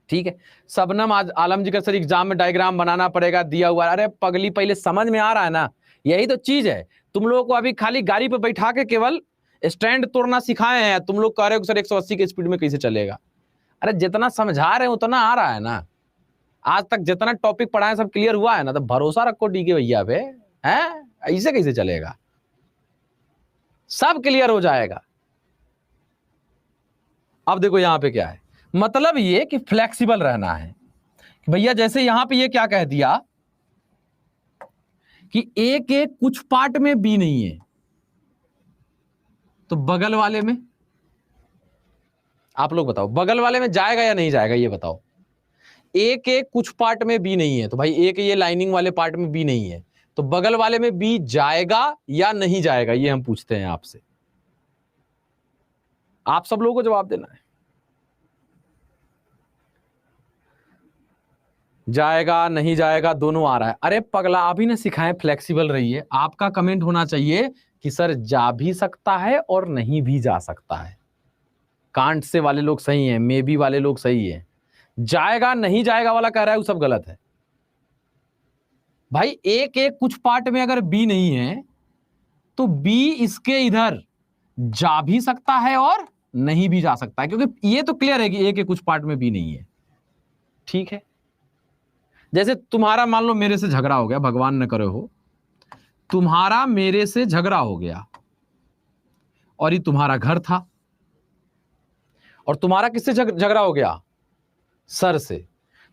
ठीक है? सबनम आज आलम जी का सर एग्जाम में डायग्राम बनाना पड़ेगा दिया हुआ। अरे पगली, पहले समझ में आ रहा है ना? यही तो चीज है। तुम लोगों को अभी खाली गाड़ी पे बैठा के केवल स्टैंड तोड़ना सिखाए हैं, तुम लोग कह रहे हो सर 180 की स्पीड में कैसे चलेगा? अरे जितना समझा रहे हो उतना आ रहा है ना। आज तक जितना टॉपिक पढ़ाए सब क्लियर हुआ है ना, तो भरोसा रखो डीके भैया पे, हैं? ऐसे कैसे चलेगा? सब क्लियर हो जाएगा। अब देखो यहां पे क्या है, मतलब ये कि फ्लेक्सिबल रहना है कि भैया जैसे यहां पे ये क्या कह दिया कि ए के कुछ पार्ट में बी नहीं है, तो बगल वाले में आप लोग बताओ, बगल वाले में जाएगा या नहीं जाएगा? ये बताओ। ए के कुछ पार्ट में बी नहीं है, तो भाई ए के ये लाइनिंग वाले पार्ट में बी नहीं है, तो बगल वाले में बी जाएगा या नहीं जाएगा, ये हम पूछते हैं आपसे। आप सब लोगों को जवाब देना है। जाएगा नहीं जाएगा दोनों आ रहा है। अरे पगला, अभी ना सिखाएं, फ्लेक्सिबल रहिए। आपका कमेंट होना चाहिए कि सर जा भी सकता है और नहीं भी जा सकता है। कांट से वाले लोग सही हैं, मे बी वाले लोग सही हैं, जाएगा नहीं जाएगा वाला कह रहा है वो सब गलत है। भाई ए के कुछ पार्ट में अगर बी नहीं है तो बी इसके इधर जा भी सकता है और नहीं भी जा सकता है, क्योंकि ये तो क्लियर है कि ए के कुछ पार्ट में बी नहीं है। ठीक है, जैसे तुम्हारा मान लो मेरे से झगड़ा हो गया, भगवान न करे हो, तुम्हारा मेरे से झगड़ा हो गया और ये तुम्हारा घर था, और तुम्हारा किससे झगड़ा हो गया? सर से।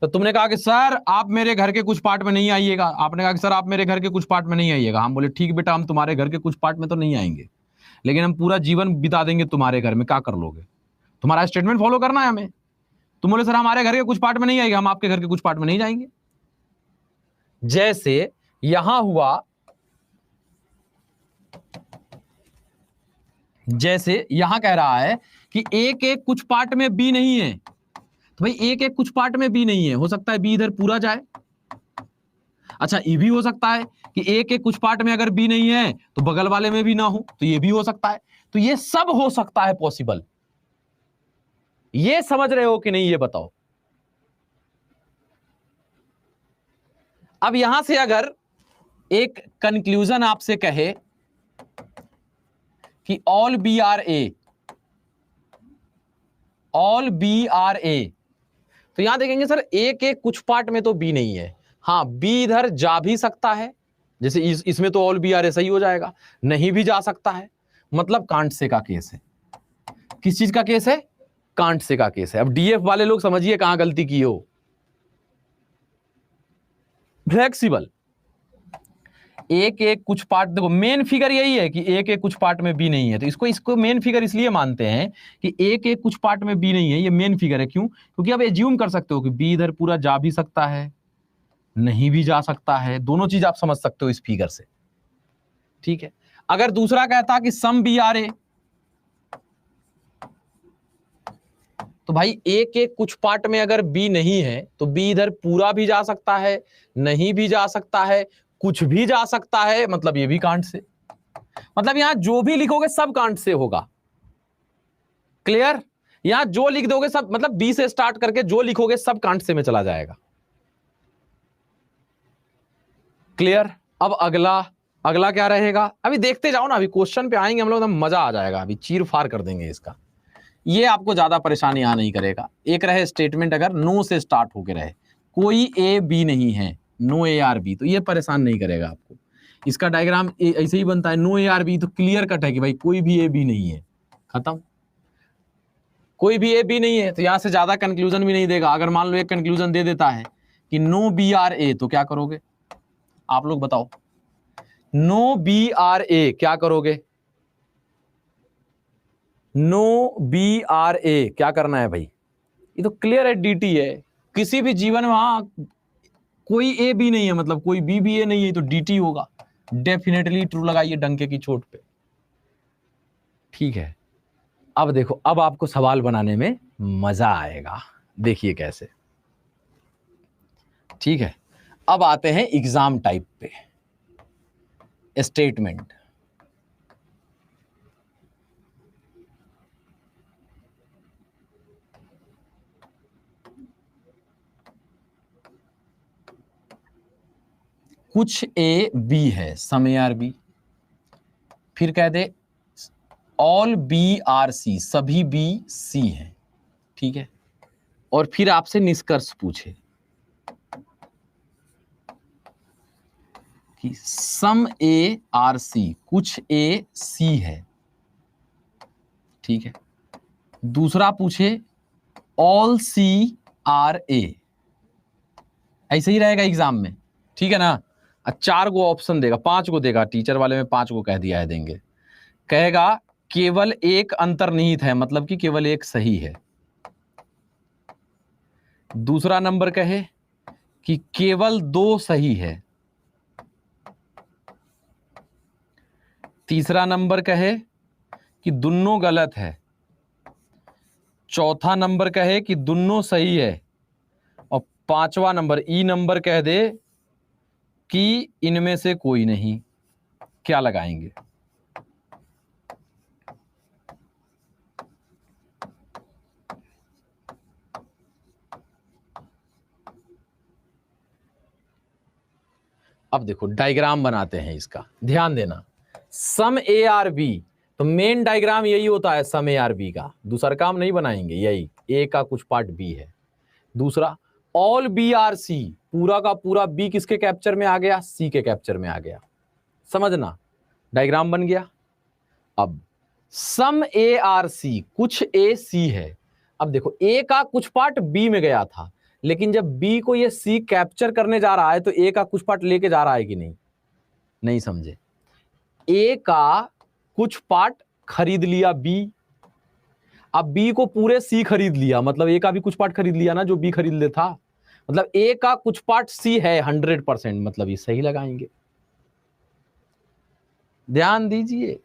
तो तुमने कहा कि सर आप मेरे घर के कुछ पार्ट में नहीं आइएगा, आपने कहा कि सर आप मेरे घर के कुछ पार्ट में नहीं आइएगा। हम बोले ठीक बेटा, हम तुम्हारे घर के कुछ पार्ट में तो नहीं आएंगे, लेकिन हम पूरा जीवन बिता देंगे तुम्हारे घर में, क्या कर लोगे? तुम्हारा स्टेटमेंट फॉलो करना है हमें। तुम बोले सर हमारे घर के कुछ पार्ट में नहीं आएगा, हम आपके घर के कुछ पार्ट में नहीं जाएंगे। जैसे यहां हुआ, जैसे यहां कह रहा है कि ए के कुछ पार्ट में बी नहीं है, तो भाई ए के कुछ पार्ट में बी नहीं है, हो सकता है बी इधर पूरा जाए। अच्छा, ये भी हो सकता है कि ए के कुछ पार्ट में अगर बी नहीं है तो बगल वाले में भी ना हो, तो ये भी हो सकता है। तो ये सब हो सकता है पॉसिबल। ये समझ रहे हो कि नहीं, ये बताओ। अब यहां से अगर एक कंक्लूजन आपसे कहे कि all B are A, all B are A, तो यहां देखेंगे सर ए के कुछ पार्ट में तो बी नहीं है, हाँ बी इधर जा भी सकता है, जैसे इसमें तो ऑल बी आर ए सही हो जाएगा, नहीं भी जा सकता है, मतलब कांट से का केस है। किस चीज का केस है? कांट से का केस है। अब डीएफ वाले लोग समझिए कहां गलती की हो। फ्लेक्सिबल, ए के कुछ पार्ट, देखो मेन फिगर यही है कि ए के कुछ पार्ट में बी नहीं है, तो इसको मेन फिगर इसलिए मानते हैं कि ए के कुछ पार्ट में बी नहीं है, ये मेन फिगर है। क्यों? क्योंकि अब एज्यूम कर सकते हो कि बी इधर पूरा जा भी सकता है, नहीं भी जा सकता है, दोनों चीज आप समझ सकते हो इस फिगर से। ठीक है, अगर दूसरा कहता कि सम बी आर ए, तो भाई ए के कुछ पार्ट में अगर बी नहीं है तो बी इधर पूरा भी जा सकता है, नहीं भी जा सकता है, कुछ भी जा सकता है, मतलब ये भी कांट से। मतलब यहां जो भी लिखोगे सब कांट से होगा। क्लियर? यहां जो लिख दोगे सब, मतलब बी से स्टार्ट करके जो लिखोगे सब कांट से में चला जाएगा। क्लियर? अब अगला क्या रहेगा? अभी देखते जाओ ना, अभी क्वेश्चन पे आएंगे हम लोग, एकदम मजा आ जाएगा, अभी चीर फाड़ कर देंगे इसका। ये आपको ज्यादा परेशानी यहां नहीं करेगा। एक रहे स्टेटमेंट अगर नो से स्टार्ट होके रहे, कोई ए बी नहीं है, नो ए आर बी, तो ये परेशान नहीं करेगा आपको। इसका डायग्राम ऐसे ही बनता है, नो ए आर बी, तो क्लियर कट है कि भाई कोई भी ए बी नहीं है, खत्म। कोई भी ए बी नहीं है, तो यहां से ज्यादा कंक्लूजन भी नहीं देगा। अगर मान लो एक कंक्लूजन दे देता है कि नो बी आर ए, तो क्या करोगे आप लोग बताओ? नो बी आर ए क्या करोगे? नो बी आर ए क्या करना है भाई? ये तो क्लियर है, डीटी है। किसी भी जीवन में वहां कोई ए बी नहीं है, मतलब कोई बी भी ए नहीं है, तो डीटी होगा। डेफिनेटली ट्रू लगाइए डंके की चोट पे। ठीक है, अब देखो, अब आपको सवाल बनाने में मजा आएगा, देखिए कैसे। ठीक है, अब आते हैं एग्जाम टाइप पे। स्टेटमेंट, कुछ ए बी है, सम ए आर बी, फिर कह दे ऑल बी आर सी, सभी बी सी हैं। ठीक है, और फिर आपसे निष्कर्ष पूछे कि सम ए आर सी, कुछ ए सी है। ठीक है, दूसरा पूछे ऑल सी आर ए, ऐसे ही रहेगा एग्जाम में। ठीक है ना? 4 गो ऑप्शन देगा, 5 गो देगा, टीचर वाले में 5 गो कह दिया है देंगे। कहेगा केवल एक अंतर्निहित है, मतलब कि केवल एक सही है। दूसरा नंबर कहे कि केवल 2 सही है, तीसरा नंबर कहे कि दोनों गलत है, चौथा नंबर कहे कि दोनों सही है, और पांचवा नंबर ई नंबर कह दे कि इनमें से कोई नहीं। क्या लगाएंगे? अब देखो डायग्राम बनाते हैं इसका, ध्यान देना। सम ए आर बी, तो मेन डायग्राम यही होता है सम ए आर बी का, दूसरा काम नहीं बनाएंगे, यही ए का कुछ पार्ट बी है। दूसरा ऑल बी आर सी, पूरा का पूरा बी किसके कैप्चर में आ गया? सी के कैप्चर में आ गया। समझना, डायग्राम बन गया। अब सम ए आर सी, कुछ ए सी है। अब देखो ए का कुछ पार्ट बी में गया था, लेकिन जब बी को ये सी कैप्चर करने जा रहा है तो ए का कुछ पार्ट लेके जा रहा है कि नहीं? नहीं समझे। ए का कुछ पार्ट खरीद लिया बी, अब बी को पूरे सी खरीद लिया, मतलब ए का भी कुछ पार्ट खरीद लिया ना जो बी खरीद ले था, मतलब ए का कुछ पार्ट सी है 100%, मतलब ये सही लगाएंगे। ध्यान दीजिए।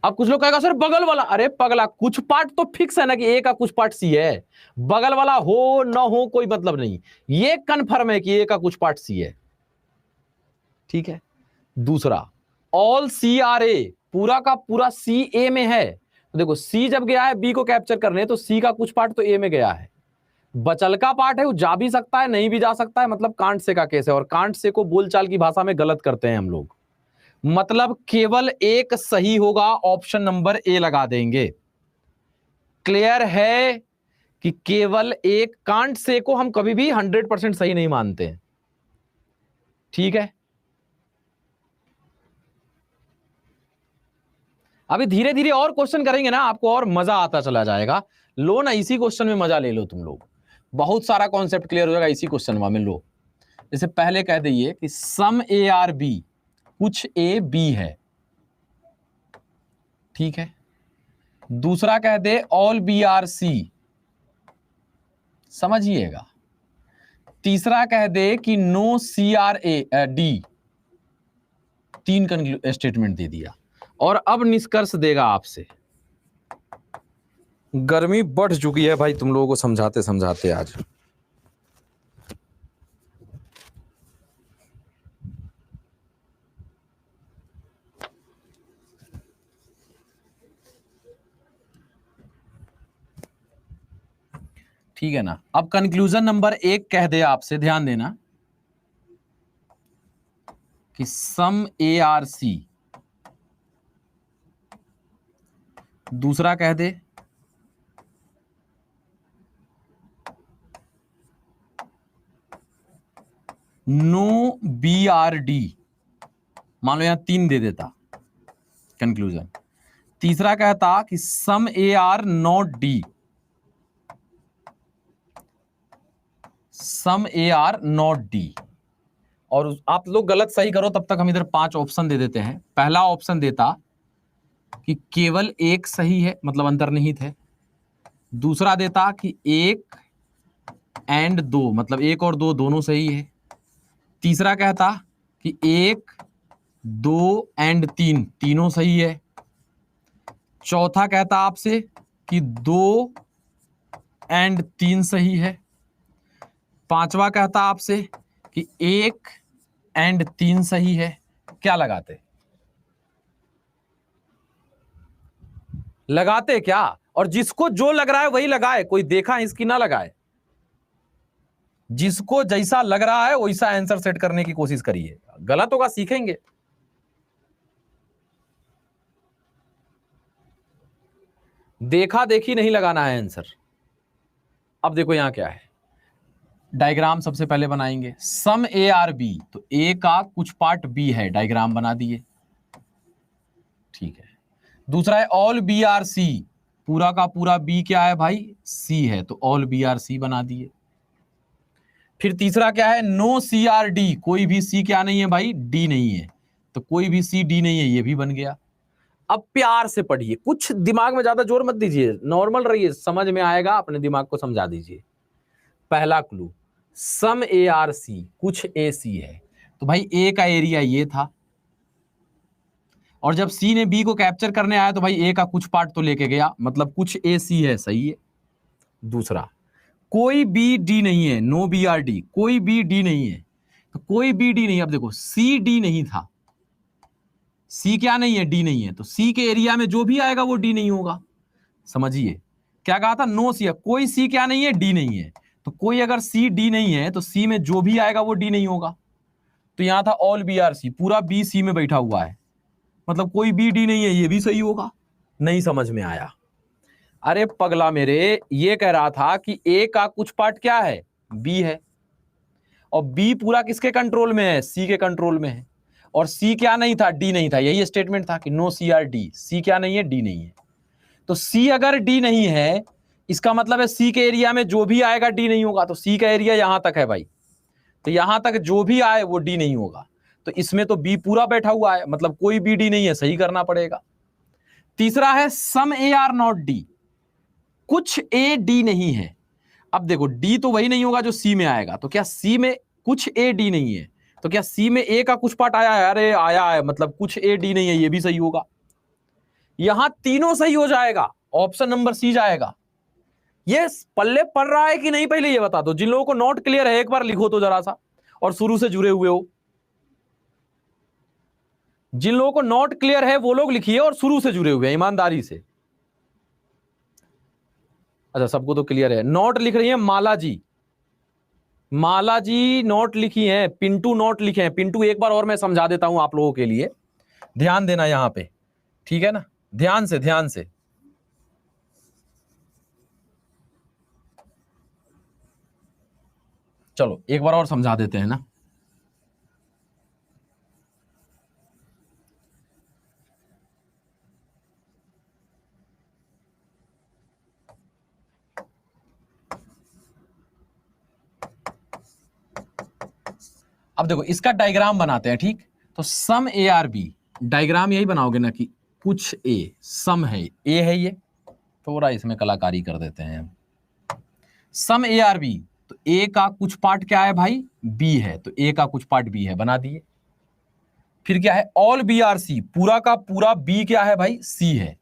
अब कुछ लोग कहेगा सर बगल वाला, अरे पगला, कुछ पार्ट तो फिक्स है ना कि ए का कुछ पार्ट सी है, बगल वाला हो ना हो कोई मतलब नहीं, ये कंफर्म है कि ए का कुछ पार्ट सी है। ठीक है। दूसरा ऑल सी आर ए, पूरा का पूरा सी ए में है, तो देखो सी जब गया है बी को कैप्चर करने तो सी का कुछ पार्ट तो ए में गया है, बचल का पार्ट है वो जा भी सकता है नहीं भी जा सकता है, मतलब कांट से का केस है, और कांट से को बोलचाल की भाषा में गलत करते हैं हम लोग, मतलब केवल एक सही होगा, ऑप्शन नंबर ए लगा देंगे। क्लियर है कि केवल एक, कांट से को हम कभी भी 100% सही नहीं मानते हैं। ठीक है। अभी धीरे धीरे और क्वेश्चन करेंगे ना, आपको और मजा आता चला जाएगा। लो ना, इसी क्वेश्चन में मजा ले लो तुम लोग, बहुत सारा कॉन्सेप्ट क्लियर हो जाएगा इसी क्वेश्चन में लो। जैसे पहले कह दीजिए कि सम ए आर बी, कुछ ए बी है, ठीक है। दूसरा कह दे ऑल बी आर सी, समझिएगा। तीसरा कह दे कि no C are A D, 3 statement दे दिया, और अब निष्कर्ष देगा आपसे। गर्मी बढ़ चुकी है भाई तुम लोगों को समझाते समझाते आज। ठीक है ना। अब कंक्लूजन नंबर 1 कह दे आपसे, ध्यान देना, कि सम ए आर सी, दूसरा कह दे नो बी आर डी, मान लो यहां 3 दे देता कंक्लूजन। तीसरा कहता कि some A are not D, some A are not D, और आप लोग गलत सही करो तब तक हम इधर 5 ऑप्शन दे देते हैं। पहला ऑप्शन देता कि केवल एक सही है, मतलब अंतर्निहित है। दूसरा देता कि 1 एंड 2, मतलब 1 और 2 दोनों सही है। तीसरा कहता कि 1, 2 एंड 3 तीनों सही है। चौथा कहता आपसे कि 2 एंड 3 सही है। पांचवा कहता आपसे कि 1 एंड 3 सही है। क्या लगाते? लगाते क्या? और जिसको जो लग रहा है वही लगाए, कोई देखा इसकी ना लगाए, जिसको जैसा लग रहा है वैसा आंसर सेट करने की कोशिश करिए, गलत होगा सीखेंगे। देखा देखी नहीं लगाना है आंसर। अब देखो यहां क्या है, डायग्राम सबसे पहले बनाएंगे। सम ए आर बी, तो ए का कुछ पार्ट बी है, डायग्राम बना दिए, ठीक है। दूसरा है ऑल बी आर सी, पूरा का पूरा बी क्या है भाई? सी है, तो ऑल बी आर सी बना दिए। फिर तीसरा क्या है? नो सी आर डी, कोई भी सी क्या नहीं है भाई? डी नहीं है, तो कोई भी सी डी नहीं है, ये भी बन गया। अब प्यार से पढ़िए, कुछ दिमाग में ज्यादा जोर मत दीजिए, नॉर्मल रहिए, समझ में आएगा, अपने दिमाग को समझा दीजिए। पहला clue, some A R C, कुछ ए सी है, तो भाई ए का एरिया ये था, और जब सी ने बी को कैप्चर करने आया तो भाई ए का कुछ पार्ट तो लेके गया, मतलब कुछ ए सी है, सही है। दूसरा, कोई बी डी नहीं है, नो बी आर डी, कोई बी डी नहीं है, तो कोई बी डी नहीं। अब देखो सी डी नहीं था, सी क्या नहीं है, डी नहीं है, तो सी के एरिया में जो भी आएगा वो डी नहीं होगा। समझिए क्या कहा था, नो सी है, कोई सी क्या नहीं है, डी नहीं है, तो कोई अगर सी डी नहीं है तो सी में जो भी आएगा वो डी नहीं होगा। तो यहां था ऑल बी आर सी, पूरा बी सी में बैठा हुआ है, मतलब कोई बी डी नहीं है, ये भी सही होगा। नहीं समझ में आया? अरे पगला मेरे, ये कह रहा था कि ए का कुछ पार्ट क्या है, बी है, और बी पूरा किसके कंट्रोल में है, सी के कंट्रोल में है, और सी क्या नहीं था, डी नहीं था। यही स्टेटमेंट था कि नो सी आर डी, सी क्या नहीं है, डी नहीं है। तो सी अगर डी नहीं है, इसका मतलब है सी के एरिया में जो भी आएगा डी नहीं होगा, तो सी का एरिया यहां तक है भाई, तो यहां तक जो भी आए वो डी नहीं होगा, तो इसमें तो बी पूरा बैठा हुआ है, मतलब कोई बी डी नहीं है, सही करना पड़ेगा। तीसरा है some A are not D, कुछ ए डी नहीं है। अब देखो डी तो वही नहीं होगा जो सी में आएगा, तो क्या सी में कुछ ए डी नहीं है, तो क्या सी में ए का कुछ पार्ट आया है, अरे आया है, मतलब कुछ ए डी नहीं है, ये भी सही होगा। यहां तीनों सही हो जाएगा, ऑप्शन नंबर सी जाएगा। ये पल्ले पड़ रहा है कि नहीं पहले ये बता दो, जिन लोगों को नोट क्लियर है एक बार लिखो तो जरा सा, और शुरू से जुड़े हुए हो। जिन लोगों को नोट क्लियर है वो लोग लिखिए, और शुरू से जुड़े हुए हैं ईमानदारी से। अच्छा सबको तो क्लियर है। नोट लिख रही है माला जी, माला जी नोट लिखी है, पिंटू नोट लिखे हैं। पिंटू एक बार और मैं समझा देता हूं आप लोगों के लिए, ध्यान देना यहां पे, ठीक है ना, ध्यान से ध्यान से। चलो एक बार और समझा देते हैं ना। अब देखो इसका डायग्राम बनाते हैं, ठीक। तो सम ए आर बी, डायग्राम यही बनाओगे ना कि कुछ ए, सम है, ए है ये, थोड़ा इसमें कलाकारी कर देते हैं। सम ए आर बी, तो ए का कुछ पार्ट क्या है भाई, बी है, तो ए का कुछ पार्ट बी है, बना दिए। फिर क्या है, ऑल बी आर सी, पूरा का पूरा बी क्या है भाई, सी है,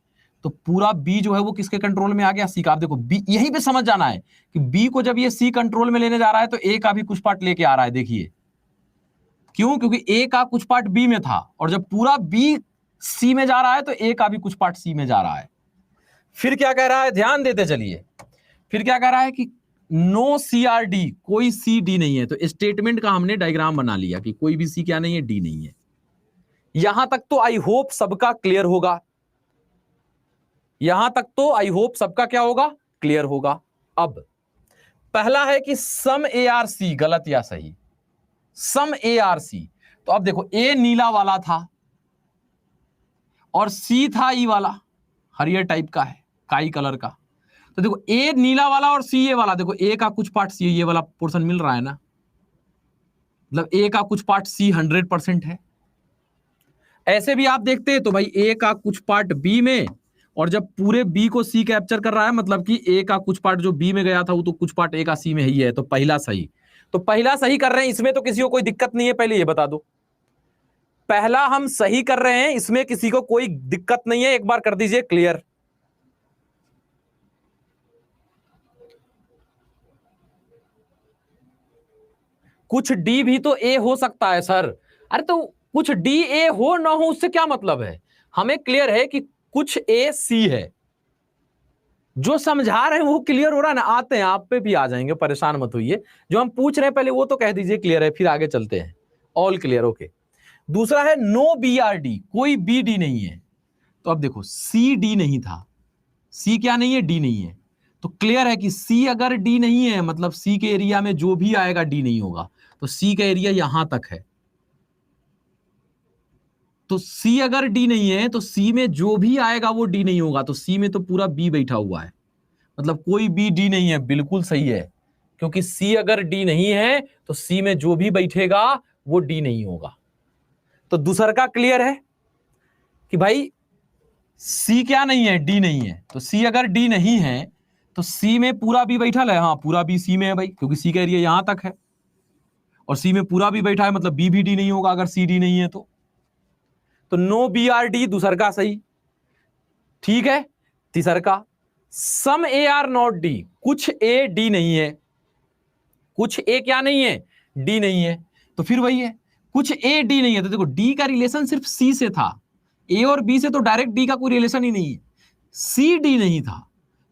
तो पूरा बी जो है वो किसके कंट्रोल में आ गया, सी का। आप देखो बी, यहीं पे समझ जाना है कि बी को जब ये सी कंट्रोल में लेने जा रहा है तो ए का भी कुछ पार्ट लेके आ रहा है। देखिए क्यों, क्योंकि ए का कुछ पार्ट बी में था, और जब पूरा बी सी में जा रहा है तो ए का भी कुछ पार्ट सी में जा रहा है। फिर क्या कह रहा है, ध्यान देते चलिए, फिर क्या कह रहा है कि नो सी आर डी, कोई सी डी नहीं है, तो स्टेटमेंट का हमने डायग्राम बना लिया कि कोई भी सी क्या नहीं है, डी नहीं है। यहां तक तो आई होप सबका क्लियर होगा, यहां तक तो आई होप सबका क्या होगा, क्लियर होगा। अब पहला है कि सम ए आर सी, गलत या सही, सम ए आर सी। तो अब देखो ए नीला वाला था और सी था ई वाला, हरियर टाइप का है, काई कलर का। तो देखो ए नीला वाला और सी ये वाला, देखो ए का कुछ पार्ट सी, ये वाला पोर्शन मिल रहा है ना, मतलब ए का कुछ पार्ट सी 100% है। ऐसे भी आप देखते हैं तो भाई ए का कुछ पार्ट बी में, और जब पूरे बी को सी कैप्चर कर रहा है, मतलब कि ए का कुछ पार्ट जो बी में गया था वो तो कुछ पार्ट ए का सी में ही है, तो पहला सही। तो पहला सही कर रहे हैं, इसमें तो किसी को कोई दिक्कत नहीं है, पहले ये बता दो। पहला हम सही कर रहे हैं, इसमें किसी को कोई दिक्कत नहीं है, एक बार कर दीजिए क्लियर। कुछ डी भी तो ए हो सकता है सर। अरे तो कुछ डी ए हो ना हो उससे क्या मतलब है, हमें क्लियर है कि कुछ ए सी है। जो समझा रहे हैं वो क्लियर हो रहा है ना, आते हैं आप पे भी आ जाएंगे, परेशान मत होइए। जो हम पूछ रहे हैं पहले वो तो कह दीजिए क्लियर है, फिर आगे चलते हैं। All clear, okay. दूसरा है नो बी आर डी, कोई बी डी नहीं है। तो अब देखो सी डी नहीं था, सी क्या नहीं है, डी नहीं है, तो क्लियर है कि सी अगर डी नहीं है मतलब सी के एरिया में जो भी आएगा डी नहीं होगा, तो सी का एरिया यहां तक है। तो सी अगर डी नहीं है तो सी में जो भी आएगा वो डी नहीं होगा, तो सी में तो पूरा बी बैठा हुआ है, मतलब कोई बी डी नहीं है, बिल्कुल सही है। क्योंकि सी अगर डी नहीं है तो सी में जो भी बैठेगा वो डी नहीं होगा। तो दूसरा का क्लियर है कि भाई सी क्या नहीं है, डी नहीं है। तो सी अगर डी नहीं है तो सी में पूरा बी बैठा है, हाँ पूरा बी सी में है भाई, क्योंकि सी का एरिया यहां तक है और सी में पूरा बी बैठा है, मतलब बी भी डी नहीं होगा अगर सी डी नहीं है तो नो बी आर डी दूसर का सही, ठीक है। तीसर का सम ए आर नॉट डी, कुछ ए डी नहीं है, कुछ ए क्या नहीं है, डी नहीं है। तो फिर वही है, कुछ ए डी नहीं है। तो देखो डी का रिलेशन सिर्फ सी से था, ए और बी से तो डायरेक्ट डी का कोई रिलेशन ही नहीं है। सी डी नहीं था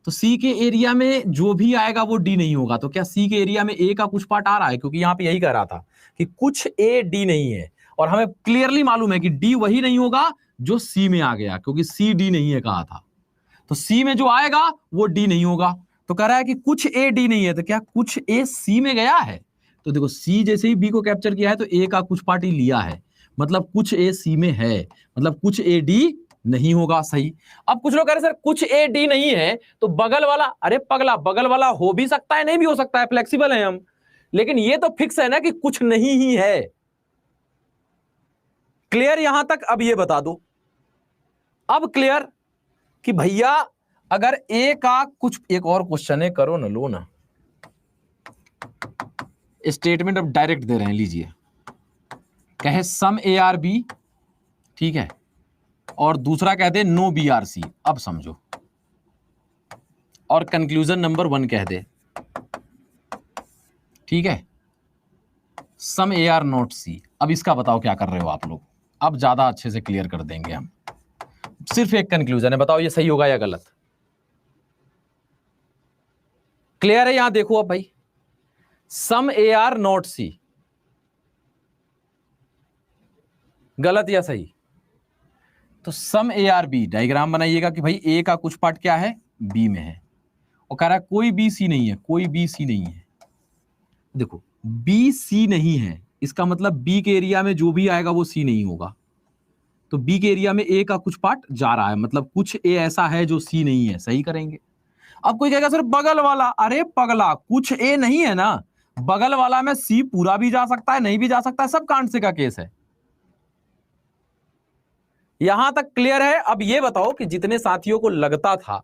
तो सी के एरिया में जो भी आएगा वो डी नहीं होगा। तो क्या सी के एरिया में ए का कुछ पार्ट आ रहा है, क्योंकि यहां पे यही कह रहा था कि कुछ ए डी नहीं है, और हमें क्लियरली मालूम है कि डी वही नहीं होगा जो सी में आ गया, क्योंकि सी डी नहीं है कहा था। तो सी में जो आएगा वो डी नहीं होगा। तो कह रहा है कि कुछ ए डी नहीं है, तो क्या कुछ ए सी में गया है? तो देखो सी जैसे ही बी को कैप्चर किया है तो ए का कुछ पार्ट ही लिया है, मतलब कुछ ए सी में है, मतलब कुछ ए डी नहीं होगा, सही। अब कुछ लोग कह रहे सर कुछ ए डी नहीं है तो बगल वाला, अरे पगला बगल वाला हो भी सकता है नहीं भी हो सकता है, फ्लेक्सिबल है हम, लेकिन ये तो फिक्स है ना कि कुछ नहीं ही है। क्लियर यहां तक? अब ये बता दो, अब क्लियर कि भैया अगर ए का कुछ, एक और क्वेश्चन है, करो ना, लो ना, स्टेटमेंट अब डायरेक्ट दे रहे हैं, लीजिए। कहे सम ए आर बी, ठीक है, और दूसरा कह दे नो बी आर सी। अब समझो, और कंक्लूजन नंबर 1 कह दे, ठीक है, सम ए आर नॉट सी। अब इसका बताओ क्या कर रहे हो आप लोग, अब ज्यादा अच्छे से क्लियर कर देंगे हम। सिर्फ एक कंक्लूजन है, बताओ ये सही होगा या गलत। क्लियर है? यहां देखो अब भाई, सम ए आर नॉट सी, गलत या सही? तो सम ए आर बी, डायग्राम बनाइएगा कि भाई ए का कुछ पार्ट क्या है, बी में है, और कह रहा है कोई बी सी नहीं है, कोई बी सी नहीं है। देखो बी सी नहीं है, इसका मतलब बी के एरिया में जो भी आएगा वो सी नहीं होगा। तो बी के एरिया में ए का कुछ पार्ट जा रहा है, मतलब कुछ ए ऐसा है जो सी नहीं है, सही करेंगे। अब कोई कहेगा सर बगल वाला, अरे पगला कुछ ए नहीं है ना, बगल वाला में सी पूरा भी जा सकता है नहीं भी जा सकता है, सब कांड से का केस है। यहां तक क्लियर है? अब ये बताओ कि जितने साथियों को लगता था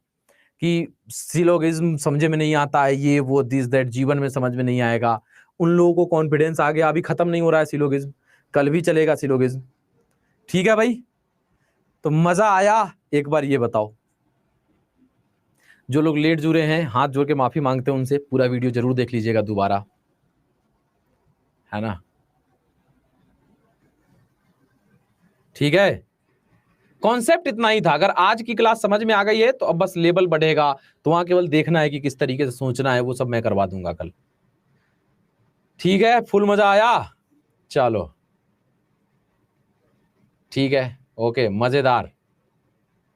कि सिलोगिज्म समझे में नहीं आता है, ये वो दिस दैट, जीवन में समझ में नहीं आएगा, उन लोगों को कॉन्फिडेंस आ गया, अभी खत्म नहीं हो रहा है सिलोगिज्म, कल भी चलेगा सिलोगिज्म, ठीक है भाई? तो मजा आया? एक बार ये बताओ, जो लोग लेट जुड़े हैं हाथ जोड़ के माफी मांगते हैं उनसे, पूरा वीडियो जरूर देख लीजिएगा दोबारा, है ना? ठीक है, कॉन्सेप्ट इतना ही था। अगर आज की क्लास समझ में आ गई है तो अब बस लेवल बढ़ेगा, तो वहां केवल देखना है कि किस तरीके से सोचना है, वो सब मैं करवा दूंगा कल, ठीक है? फुल मजा आया? चलो ठीक है, ओके, मजेदार,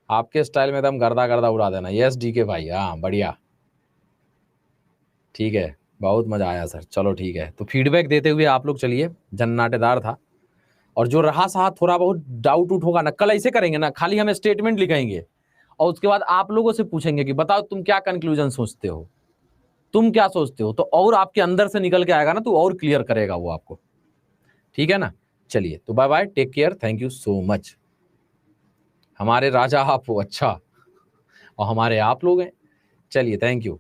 आपके स्टाइल में एकदम गर्दा गर्दा उड़ा देना। यस डी के भाई, हाँ बढ़िया, ठीक है, बहुत मजा आया सर। चलो ठीक है, तो फीडबैक देते हुए आप लोग चलिए, जन्नाटेदार था। और जो रहा सहा थोड़ा बहुत डाउट उठ होगा ना, कल ऐसे करेंगे ना, खाली हम स्टेटमेंट लिखेंगे और उसके बाद आप लोगों से पूछेंगे कि बताओ तुम क्या कंक्लूजन सोचते हो, तुम क्या सोचते हो, तो और आपके अंदर से निकल के आएगा ना, तो और क्लियर करेगा वो आपको, ठीक है ना? चलिए, तो bye bye, take care, thank you so much. हमारे राजा आप हो, अच्छा, और हमारे आप लोग हैं। चलिए, थैंक यू।